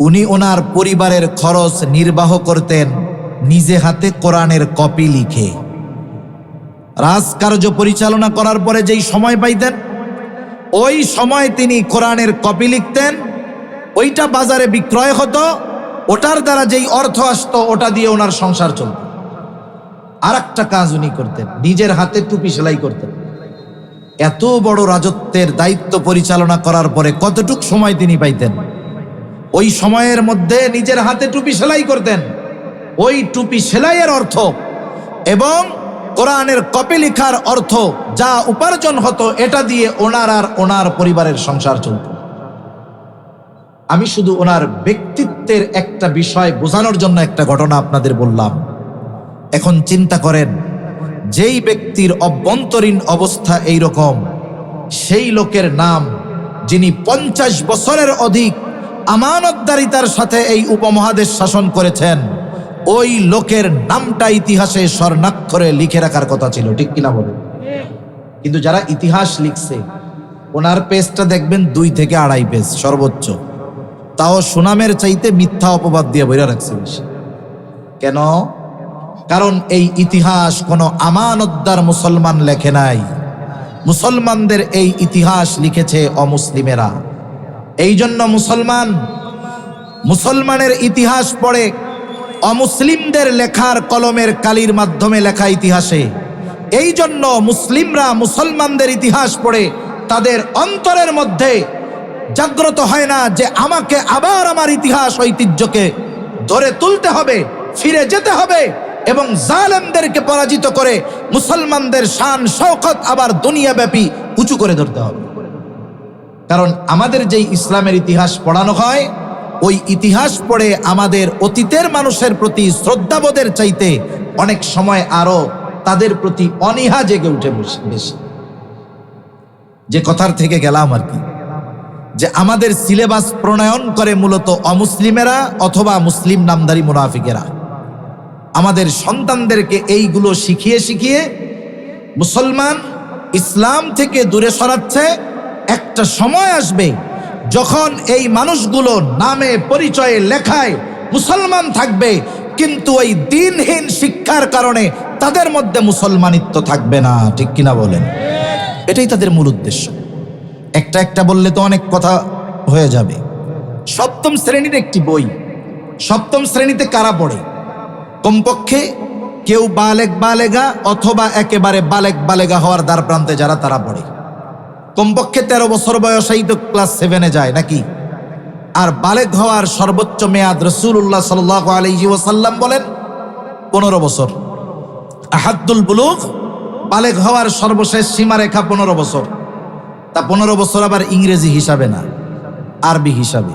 উনি ওনার পরিবারের খরচ নির্বাহ করতেন নিজে হাতে কোরআনের কপি লিখে। রাজকার্য পরিচালনা করার পরে যেই সময় পাইতেন, ওই সময় তিনি কোরআনের কপি লিখতেন, ওইটা বাজারে বিক্রয় হতো, ওটার দ্বারা যেই অর্থ আসতো ওটা দিয়ে ওনার সংসার চলত। আর একটা কাজ উনি করতেন, নিজের হাতে টুপি সেলাই করতেন। এত বড় রাজত্বের দায়িত্ব পরিচালনা করার পরে কতটুক সময় তিনি পাইতেন? ওই সময়ের মধ্যে নিজের হাতে টুপি সেলাই করতেন। ওই টুপি সেলাইয়ের অর্থ এবং কোরআনের কপি লেখার অর্থ যা উপার্জন হতো, এটা দিয়ে ওনার আর ওনার পরিবারের সংসার চলত। আমি শুধু ওনার ব্যক্তিত্বের একটা বিষয় বোঝানোর জন্য একটা ঘটনা আপনাদের বললাম। এখন চিন্তা করেন, যেই ব্যক্তির অভ্যন্তরীণ অবস্থা এই রকম, সেই লোকের নাম যিনি 50 বছরের অধিক আমানতদারিতার সাথে এই উপমহাদেশ শাসন করেছেন, ওই লোকের নামটা ইতিহাসে স্বর্ণাক্ষরে লিখে রাখার কথা ছিল, ঠিক কিনা বলে? কিন্তু যারা ইতিহাস লিখছে, ওনার পেজটা দেখবেন 2 থেকে 2.5 পেজ সর্বোচ্চ, তাও সুনামের চাইতে মিথ্যা অপবাদ দিয়ে বইরা রাখছে বেশি। কেন? কারণ এই ইতিহাস কোনো আমানতদার মুসলমান লেখে নাই। মুসলমানদের এই ইতিহাস লিখেছে অমুসলিমেরা। এই জন্য মুসলমানের ইতিহাস পড়ে অমুসলিমদের লেখার কলমের কালির মাধ্যমে লেখা ইতিহাসে। এই জন্য মুসলিমরা মুসলমানদের ইতিহাস পড়ে তাদের অন্তরের মধ্যে জাগ্রত হয় না যে আমাকে আবার আমার ইতিহাস ঐতিহ্যকে ধরে তুলতে হবে, ফিরে যেতে হবে এবং জালেমদেরকে পরাজিত করে মুসলমানদের শান শওকত আবার দুনিয়াব্যাপী উঁচু করে ধরতে হবে। কারণ আমাদের যেই ইসলামের ইতিহাস পড়ানো হয়, ওই ইতিহাস পড়ে আমাদের অতীতের মানুষের প্রতি শ্রদ্ধাবোধের চাইতে অনেক সময় আরো তাদের প্রতি অনীহা জেগে উঠে বেশি। যে কথার থেকে গেলাম আর কি, যে আমাদের সিলেবাস প্রণয়ন করে মূলত অমুসলিমেরা অথবা মুসলিম নামধারী মুনাফিকেরা। আমাদের সন্তানদেরকে এইগুলো শিখিয়ে শিখিয়ে মুসলমান ইসলাম থেকে দূরে সরাচ্ছে। একটা সময় আসবে যখন এই মানুষগুলো নামে পরিচয়ে লেখায় মুসলমান থাকবে, কিন্তু ওই দিনহীন শিক্ষার কারণে তাদের মধ্যে মুসলমানিত্ব থাকবে না, ঠিক কিনা বলেন? এটাই তাদের মূল উদ্দেশ্য। একটা বললে তো অনেক কথা হয়ে যাবে। 7ম শ্রেণীর একটি বই, 7ম শ্রেণীতে কারা পড়ে? কমপক্ষে কেউ বালেগা অথবা একেবারে বালেগা হওয়ার দ্বার প্রান্তে যারা, তারা পড়ে। কমপক্ষে 13 বছর বয়সেই তো ক্লাস 7-এ যায় নাকি? আর বালেগ হওয়ার সর্বোচ্চ মেয়াদ রাসূলুল্লাহ সাল্লাল্লাহু আলাইহি ওয়াসাল্লাম বলেন 15 বছর। আহাদ্দুল বুলুগ, বালেগ হওয়ার সর্বশেষ সীমারেখা 15 বছর। তা 15 বছর আবার ইংরেজি হিসাবে না, আরবি হিসাবে।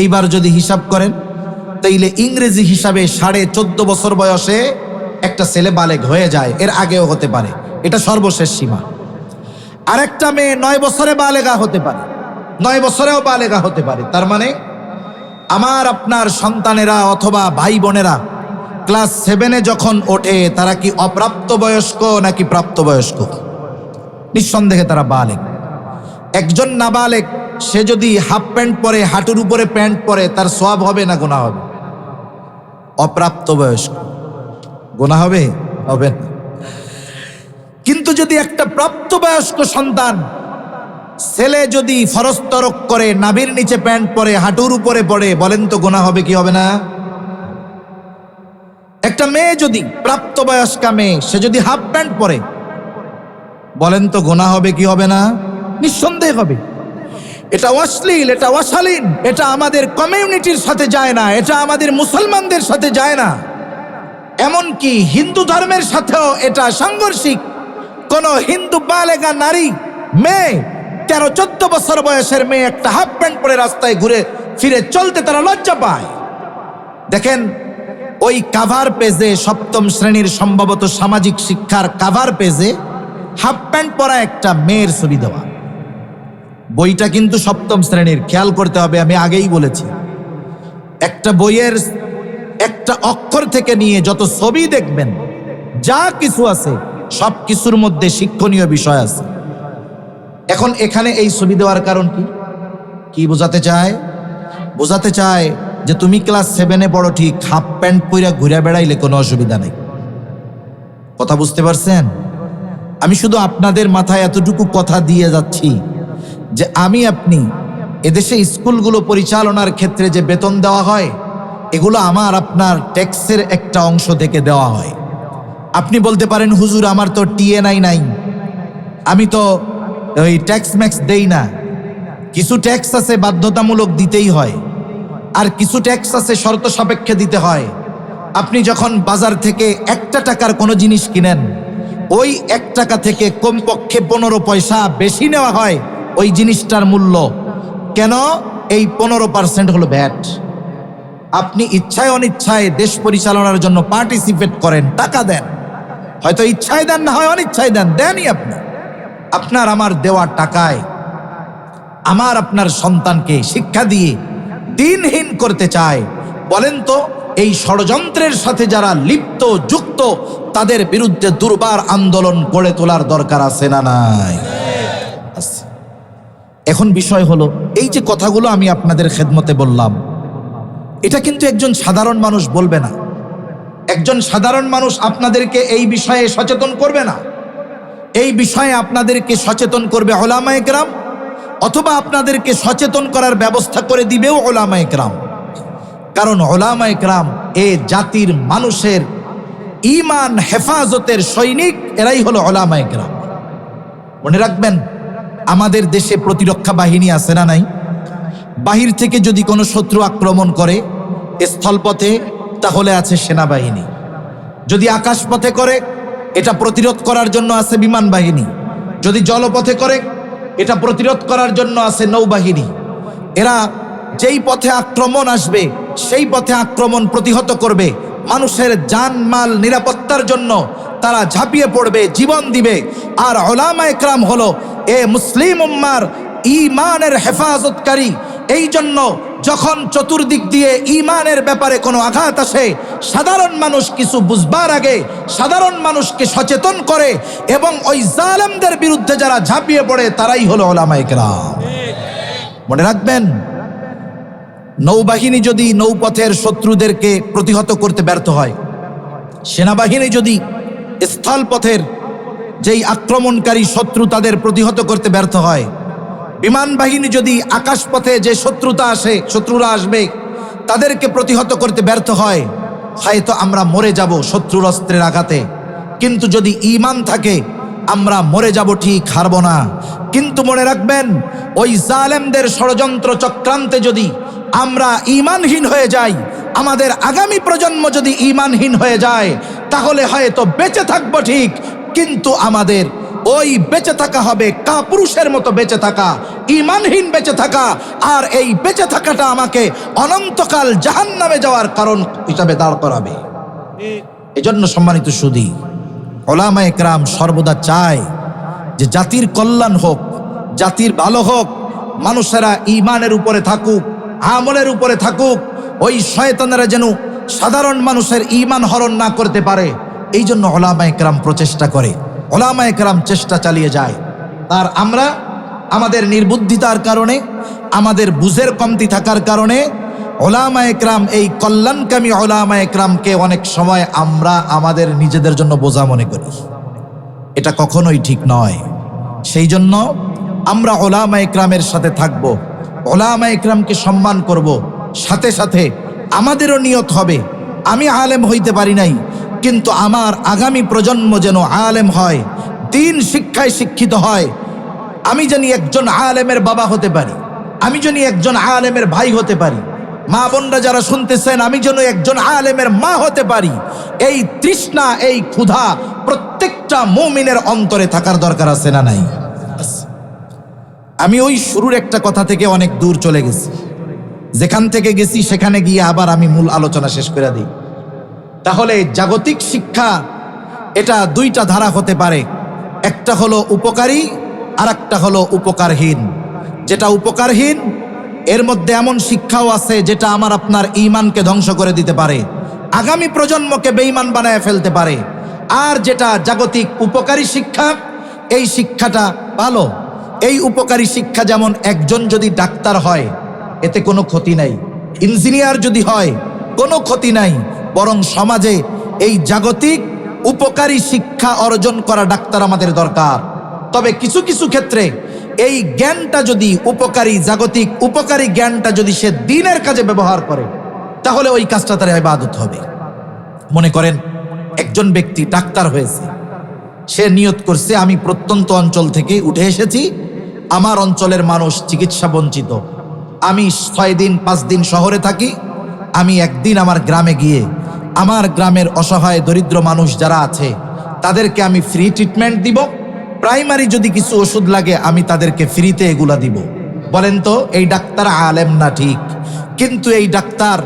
এইবার যদি হিসাব করেন তাইলে ইংরেজি হিসাবে 14.5 বছর বয়সে একটা ছেলে বালেগ হয়ে যায়, এর আগেও হতে পারে, এটা সর্বশেষ সীমা। আর একটা মেয়ে 9 বছরে বালেগা হতে পারে, 9 বছরেও বালেগা হতে পারে। তার মানে আমার আপনার সন্তানেরা অথবা ভাই বোনেরা ক্লাস 7-এ যখন ওঠে, তারা কি অপ্রাপ্ত বয়স্ক নাকি প্রাপ্তবয়স্ক? নিঃসন্দেহে তারা বালেগ। একজন নাবালেগ সে যদি হাফ প্যান্ট পরে, হাঁটুর উপরে প্যান্ট পরে, তার সওয়াব হবে না গুনাহ হবে? অপ্রাপ্তবয়স্ক গুনাহ হবে? হবে না। কিন্তু যদি একটা প্রাপ্তবয়স্ক সন্তান ছেলে যদি ফরজ তরক করে, নাভির নিচে প্যান্ট পরে, হাঁটুর উপরে পড়ে, বলেন তো গুনাহ হবে কি হবে না? একটা মেয়ে যদি প্রাপ্তবয়স্কা মেয়ে, সে যদি হাফ প্যান্ট পরে, বলেন তো গুনাহ হবে কি হবে না? নিঃসন্দেহে হবে। এটা অশ্লীল, এটা অশালীন, এটা আমাদের কমিউনিটির সাথে যায় না, এটা আমাদের মুসলমানদের সাথে যায় না, এমনকি হিন্দু ধর্মের সাথেও এটা সাংঘর্ষিক। কোন হিন্দু বালেগা নারী মেয়ে 13-14 বছর বয়সের মেয়ে একটা হাফ প্যান্ট পরে রাস্তায় ঘুরে ফিরে চলতে তারা লজ্জা পায়। দেখেন ওই কাভার পেজে, সপ্তম শ্রেণীর সম্ভবত সামাজিক শিক্ষার কাভার পেজে হাফ প্যান্ট পরা একটা মেয়ের ছবি দেওয়া। বইটা কিন্তু সপ্তম শ্রেণীর, খেয়াল করতে হবে, আমি আগেই বলেছি। একটা বইয়ের একটা অক্ষর থেকে নিয়ে যত ছবি দেখবেন, যা কিছু আছে সব কিছুর মধ্যে শিক্ষণীয় বিষয় আছে। এখন এখানে এই ছবি দেওয়ার কারণ কি? কি বোঝাতে চায়? বোঝাতে চায় যে তুমি ক্লাস 7-এ পড়ো ঠিক, হাফ প্যান্ট পরে ঘুরে বেড়াইলে কোনো অসুবিধা নেই। কথা বুঝতে পারছেন? আমি শুধু আপনাদের মাথায় এতটুকু কথা দিয়ে যাচ্ছি যে আমি আপনি এদেশে স্কুলগুলো পরিচালনার ক্ষেত্রে যে বেতন দেওয়া হয়, এগুলো আমার আপনার ট্যাক্সের একটা অংশ থেকে দেওয়া হয়। আপনি বলতে পারেন, হুজুর আমার তো টিএনআই নাই, আমি তো ওই ট্যাক্স ম্যাক্স দেই না। কিছু ট্যাক্স আছে বাধ্যতামূলক দিতেই হয়, আর কিছু ট্যাক্স আছে শর্ত সাপেক্ষে দিতে হয়। আপনি যখন বাজার থেকে 1 টাকার কোনো জিনিস কিনেন, ওই 1 টাকা থেকে কমপক্ষে 15 পয়সা বেশি নেওয়া হয় ওই জিনিসটার মূল্য। কেন? এই 15% হলো ভ্যাট। আপনি ইচ্ছায় অনিচ্ছায় দেশ পরিচালনার জন্য পার্টিসিপেট করেন, টাকা দেন, হয়তো ইচ্ছায় দেন, না হয় অনিচ্ছায় দেন, দেনই আপনি। আপনার আমার দেওয়া টাকায় আমার আপনার সন্তানকে শিক্ষা দিয়ে দিনহীন করতে চায়। বলেন তো, এই ষড়যন্ত্রের সাথে যারা লিপ্ত যুক্ত, তাদের বিরুদ্ধে দুর্বার আন্দোলন গড়ে তোলার দরকার আছে না নাই? আছে। এখন বিষয় হলো, এই যে কথাগুলো আমি আপনাদের খেদমতে বললাম, এটা কিন্তু একজন সাধারণ মানুষ বলবে না। একজন সাধারণ মানুষ আপনাদেরকে এই বিষয়ে সচেতন করবে না। এই বিষয়ে আপনাদেরকে সচেতন করবে উলামায়ে কেরাম, অথবা আপনাদেরকে সচেতন করার ব্যবস্থা করে দিবেও উলামায়ে কেরাম। কারণ উলামায়ে কেরাম এ জাতির মানুষের ঈমান হেফাজতের সৈনিক, এরাই হলো উলামায়ে কেরাম। মনে রাখবেন, আমাদের দেশে প্রতিরক্ষা বাহিনী আছে না নাই? বাহির থেকে যদি কোনো শত্রু আক্রমণ করে স্থলপথে, তাহলে আছে সেনাবাহিনী। যদি আকাশপথে করে, এটা প্রতিরোধ করার জন্য আছে বিমান বাহিনী। যদি জলপথে করে, এটা প্রতিরোধ করার জন্য আছে নৌবাহিনী। এরা যেই পথে আক্রমণ আসবে সেই পথে আক্রমণ প্রতিহত করবে। মানুষের জানমাল নিরাপত্তার জন্য তারা ঝাঁপিয়ে পড়বে, জীবন দিবে। আর উলামায়ে কেরাম হলো এ মুসলিম উম্মার ঈমানের হেফাজতকারী। এই জন্য যখন চতুর্দিক দিয়ে ঈমানের ব্যাপারে কোনো আঘাত আসে, সাধারণ মানুষ কিছু বুঝবার আগে সাধারণ মানুষকে সচেতন করে, এবং ওই জালেমদের বিরুদ্ধে যারা ঝাঁপিয়ে পড়ে তারাই হলো উলামায়ে কেরাম। মনে রাখবেন, নৌবাহিনী যদি নৌপথের শত্রুদেরকে প্রতিহত করতে ব্যর্থ হয়, সেনাবাহিনী যদি স্থলপথের যেই আক্রমণকারী শত্রু তাদের প্রতিহত করতে ব্যর্থ হয়, বিমান বাহিনী যদি আকাশপথে যে শত্রুরা আসবে তাদেরকে প্রতিহত করতে ব্যর্থ হয়, হয়তো আমরা মরে যাব শত্রুর অস্ত্রের আঘাতে। কিন্তু যদি ঈমান থাকে, আমরা মরে যাব ঠিক, হারব না। কিন্তু মনে রাখবেন, ওই জালেমদের ষড়যন্ত্র চক্রান্তে যদি আমরা ঈমানহীন হয়ে যাই, আমাদের আগামী প্রজন্ম যদি ঈমানহীন হয়ে যায়, তাহলে হয়তো বেঁচে থাকবো ঠিক, কিন্তু আমাদের ওই বেঁচে থাকা হবে কাপুরুষের মতো বেঁচে থাকা, ঈমানহীন বেঁচে থাকা। আর এই বেঁচে থাকাটা আমাকে অনন্তকাল জাহান্নামে যাওয়ার কারণ হিসাবে দাঁড় করাবে। এজন্য সম্মানিত সুধী, উলামায়ে কেরাম সর্বদা চায় যে জাতির কল্যাণ হোক, জাতির ভালো হোক, মানুষেরা ঈমানের উপরে থাকুক, আমলের উপরে থাকুক। ওই শয়তানেরা যেন সাধারণ মানুষের ঈমান হরণ না করতে পারে, এই জন্য উলামায়ে কেরাম প্রচেষ্টা করে, উলামায়ে কেরাম চেষ্টা চালিয়ে যায়। আর আমরা আমাদের নির্বুদ্ধিতার কারণে, আমাদের বুঝের কমতি থাকার কারণে উলামায়ে কেরাম, এই কল্যাণকামী উলামায়ে কেরামকে অনেক সময় আমরা আমাদের নিজেদের জন্য বোঝা মনে করি। এটা কখনোই ঠিক নয়। সেই জন্য আমরা উলামায়ে কেরামের সাথে থাকব, উলামায়ে কেরামকে সম্মান করব। সাথে সাথে আমাদেরও নিয়ত হবে, আমি আলেম হইতে পারি নাই, কিন্তু আমার আগামী প্রজন্ম যেন আলেম হয়, দিন শিক্ষায় শিক্ষিত হয়, আমি জানি একজন আলেমের বাবা হতে পারি, আমি জানি একজন আলেমের ভাই হতে পারি, মা বোনরা যারা শুনতেছেন আমি যেন একজন আলেমের মা হতে পারি। এই তৃষ্ণা, এই ক্ষুধা প্রত্যেকটা মুমিনের অন্তরে থাকার দরকার আছে না নাই? আমি ওই শুরুর একটা কথা থেকে অনেক দূর চলে গেছি, যেখান থেকে গেছি সেখানে গিয়ে আবার আমি মূল আলোচনা শেষ করে দিই। তাহলে জাগতিক শিক্ষা এটা দুইটা ধারা হতে পারে, একটা হলো উপকারী আর একটা হলো উপকারহীন। যেটা উপকারহীন এর মধ্যে এমন শিক্ষাও আছে যেটা আমার আপনার ঈমানকে ধ্বংস করে দিতে পারে, আগামী প্রজন্মকে বেঈমান বানায় ফেলতে পারে। আর যেটা জাগতিক উপকারী শিক্ষা, এই শিক্ষাটা ভালো। এই উপকারী শিক্ষা যেমন একজন যদি ডাক্তার হয় এতে কোনো ক্ষতি নাই, ইঞ্জিনিয়ার যদি হয় কোনো ক্ষতি নাই, বরং সমাজে এই জাগতিক উপকারী শিক্ষা অর্জন করা ডাক্তার আমাদের দরকার। তবে কিছু কিছু ক্ষেত্রে এই জ্ঞানটা যদি উপকারী, জাগতিক উপকারী জ্ঞানটা যদি সে দ্বীনের কাজে ব্যবহার করে তাহলে ওই কাজটা তার ইবাদত হবে। মনে করেন একজন ব্যক্তি ডাক্তার হয়েছে, সে নিয়ত করছে আমি প্রত্যন্ত অঞ্চল থেকে উঠে এসেছি, আমার অঞ্চলের মানুষ চিকিৎসা বঞ্চিত, আমি 6 দিন 5 দিন শহরে থাকি, আমি একদিন আমার গ্রামে গিয়ে আমার গ্রামের অসহায় দরিদ্র মানুষ যারা আছে তাদেরকে আমি ফ্রি ট্রিটমেন্ট দিব, প্রাইমারি যদি কিছু ওষুধ লাগে আমি তাদেরকে ফ্রিতে এগুলা দিব। বলেন তো এই ডাক্তার আলেম না ঠিক? কিন্তু এই ডাক্তার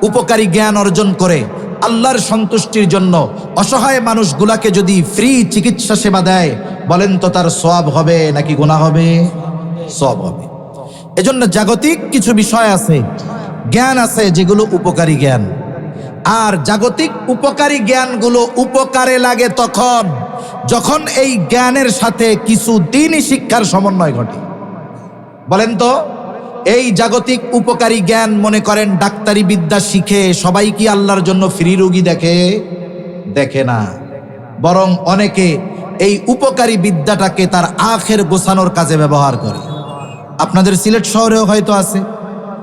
উপকারী জ্ঞান অর্জন করে আল্লাহর সন্তুষ্টির জন্য অসহায় মানুষগুলাকে যদি ফ্রি চিকিৎসা সেবা দেয়, বলেন তো তার সওয়াব হবে নাকি গুনাহ হবে? সওয়াব হবে। এজন্য জাগতিক কিছু বিষয় আছে, জ্ঞান আছে যেগুলো উপকারী জ্ঞান, আর জাগতিক উপকারী জ্ঞানগুলো উপকারে লাগে তখন যখন এই জ্ঞানের সাথে কিছু দ্বীনি শিক্ষার সমন্বয় ঘটে। বলেন তো এই জাগতিক উপকারী জ্ঞান, মনে করেন ডাক্তারি বিদ্যা শিখে সবাই কি আল্লাহর জন্য ফ্রি রোগী দেখে? দেখে না, বরং অনেকে এই উপকারী বিদ্যাটাকে তার আখের গোছানোর কাজে ব্যবহার করে। আপনাদের সিলেট শহরেও হয়তো আছে,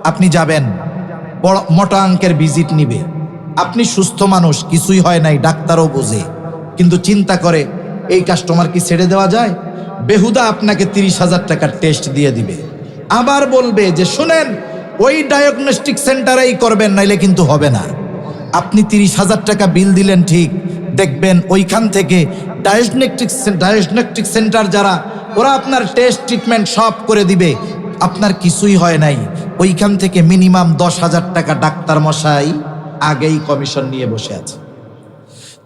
আপনি যাবেন, বড় মোটা অঙ্কের ভিজিট নিবে, আপনি সুস্থ মানুষ, কিছুই হয় নাই, ডাক্তারও বোঝে, কিন্তু চিন্তা করে এই কাস্টমার কি ছেড়ে দেওয়া যায়? বেহুদা আপনাকে 30,000 টাকার টেস্ট দিয়ে দিবে, আবার বলবে যে শুনেন ওই ডায়াগনস্টিক সেন্টারেই করবেন, নাইলে কিন্তু হবে না। আপনি 30,000 টাকা বিল দিলেন ঠিক, দেখবেন ওইখান থেকে ডায়াগনস্টিক সেন্টার যারা, ওরা আপনার টেস্ট ট্রিটমেন্ট সব করে দিবে, আপনার কিছুই হয় নাই, ওইখান থেকে মিনিমাম 10,000 টাকা ডাক্তার মশাই আগেই কমিশন নিয়ে বসে আছে।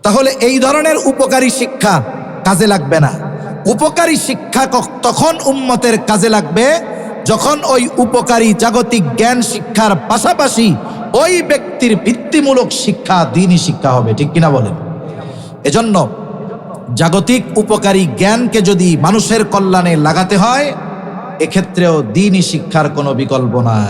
তাহলে এই ধরনের উপকারী শিক্ষা কাজে লাগবে না। উপকারী শিক্ষা তখন উম্মতের কাজে লাগবে যখন ওই উপকারী জাগতিক জ্ঞান শিক্ষার পাশাপাশি ওই ব্যক্তির ভিত্তিমূলক শিক্ষা দ্বীনি শিক্ষা হবে, ঠিক কিনা বলেন? এজন্য জাগতিক উপকারী জ্ঞানকে যদি মানুষের কল্যাণে লাগাতে হয়, এক্ষেত্রেও দ্বীনি শিক্ষার কোনো বিকল্প নাই।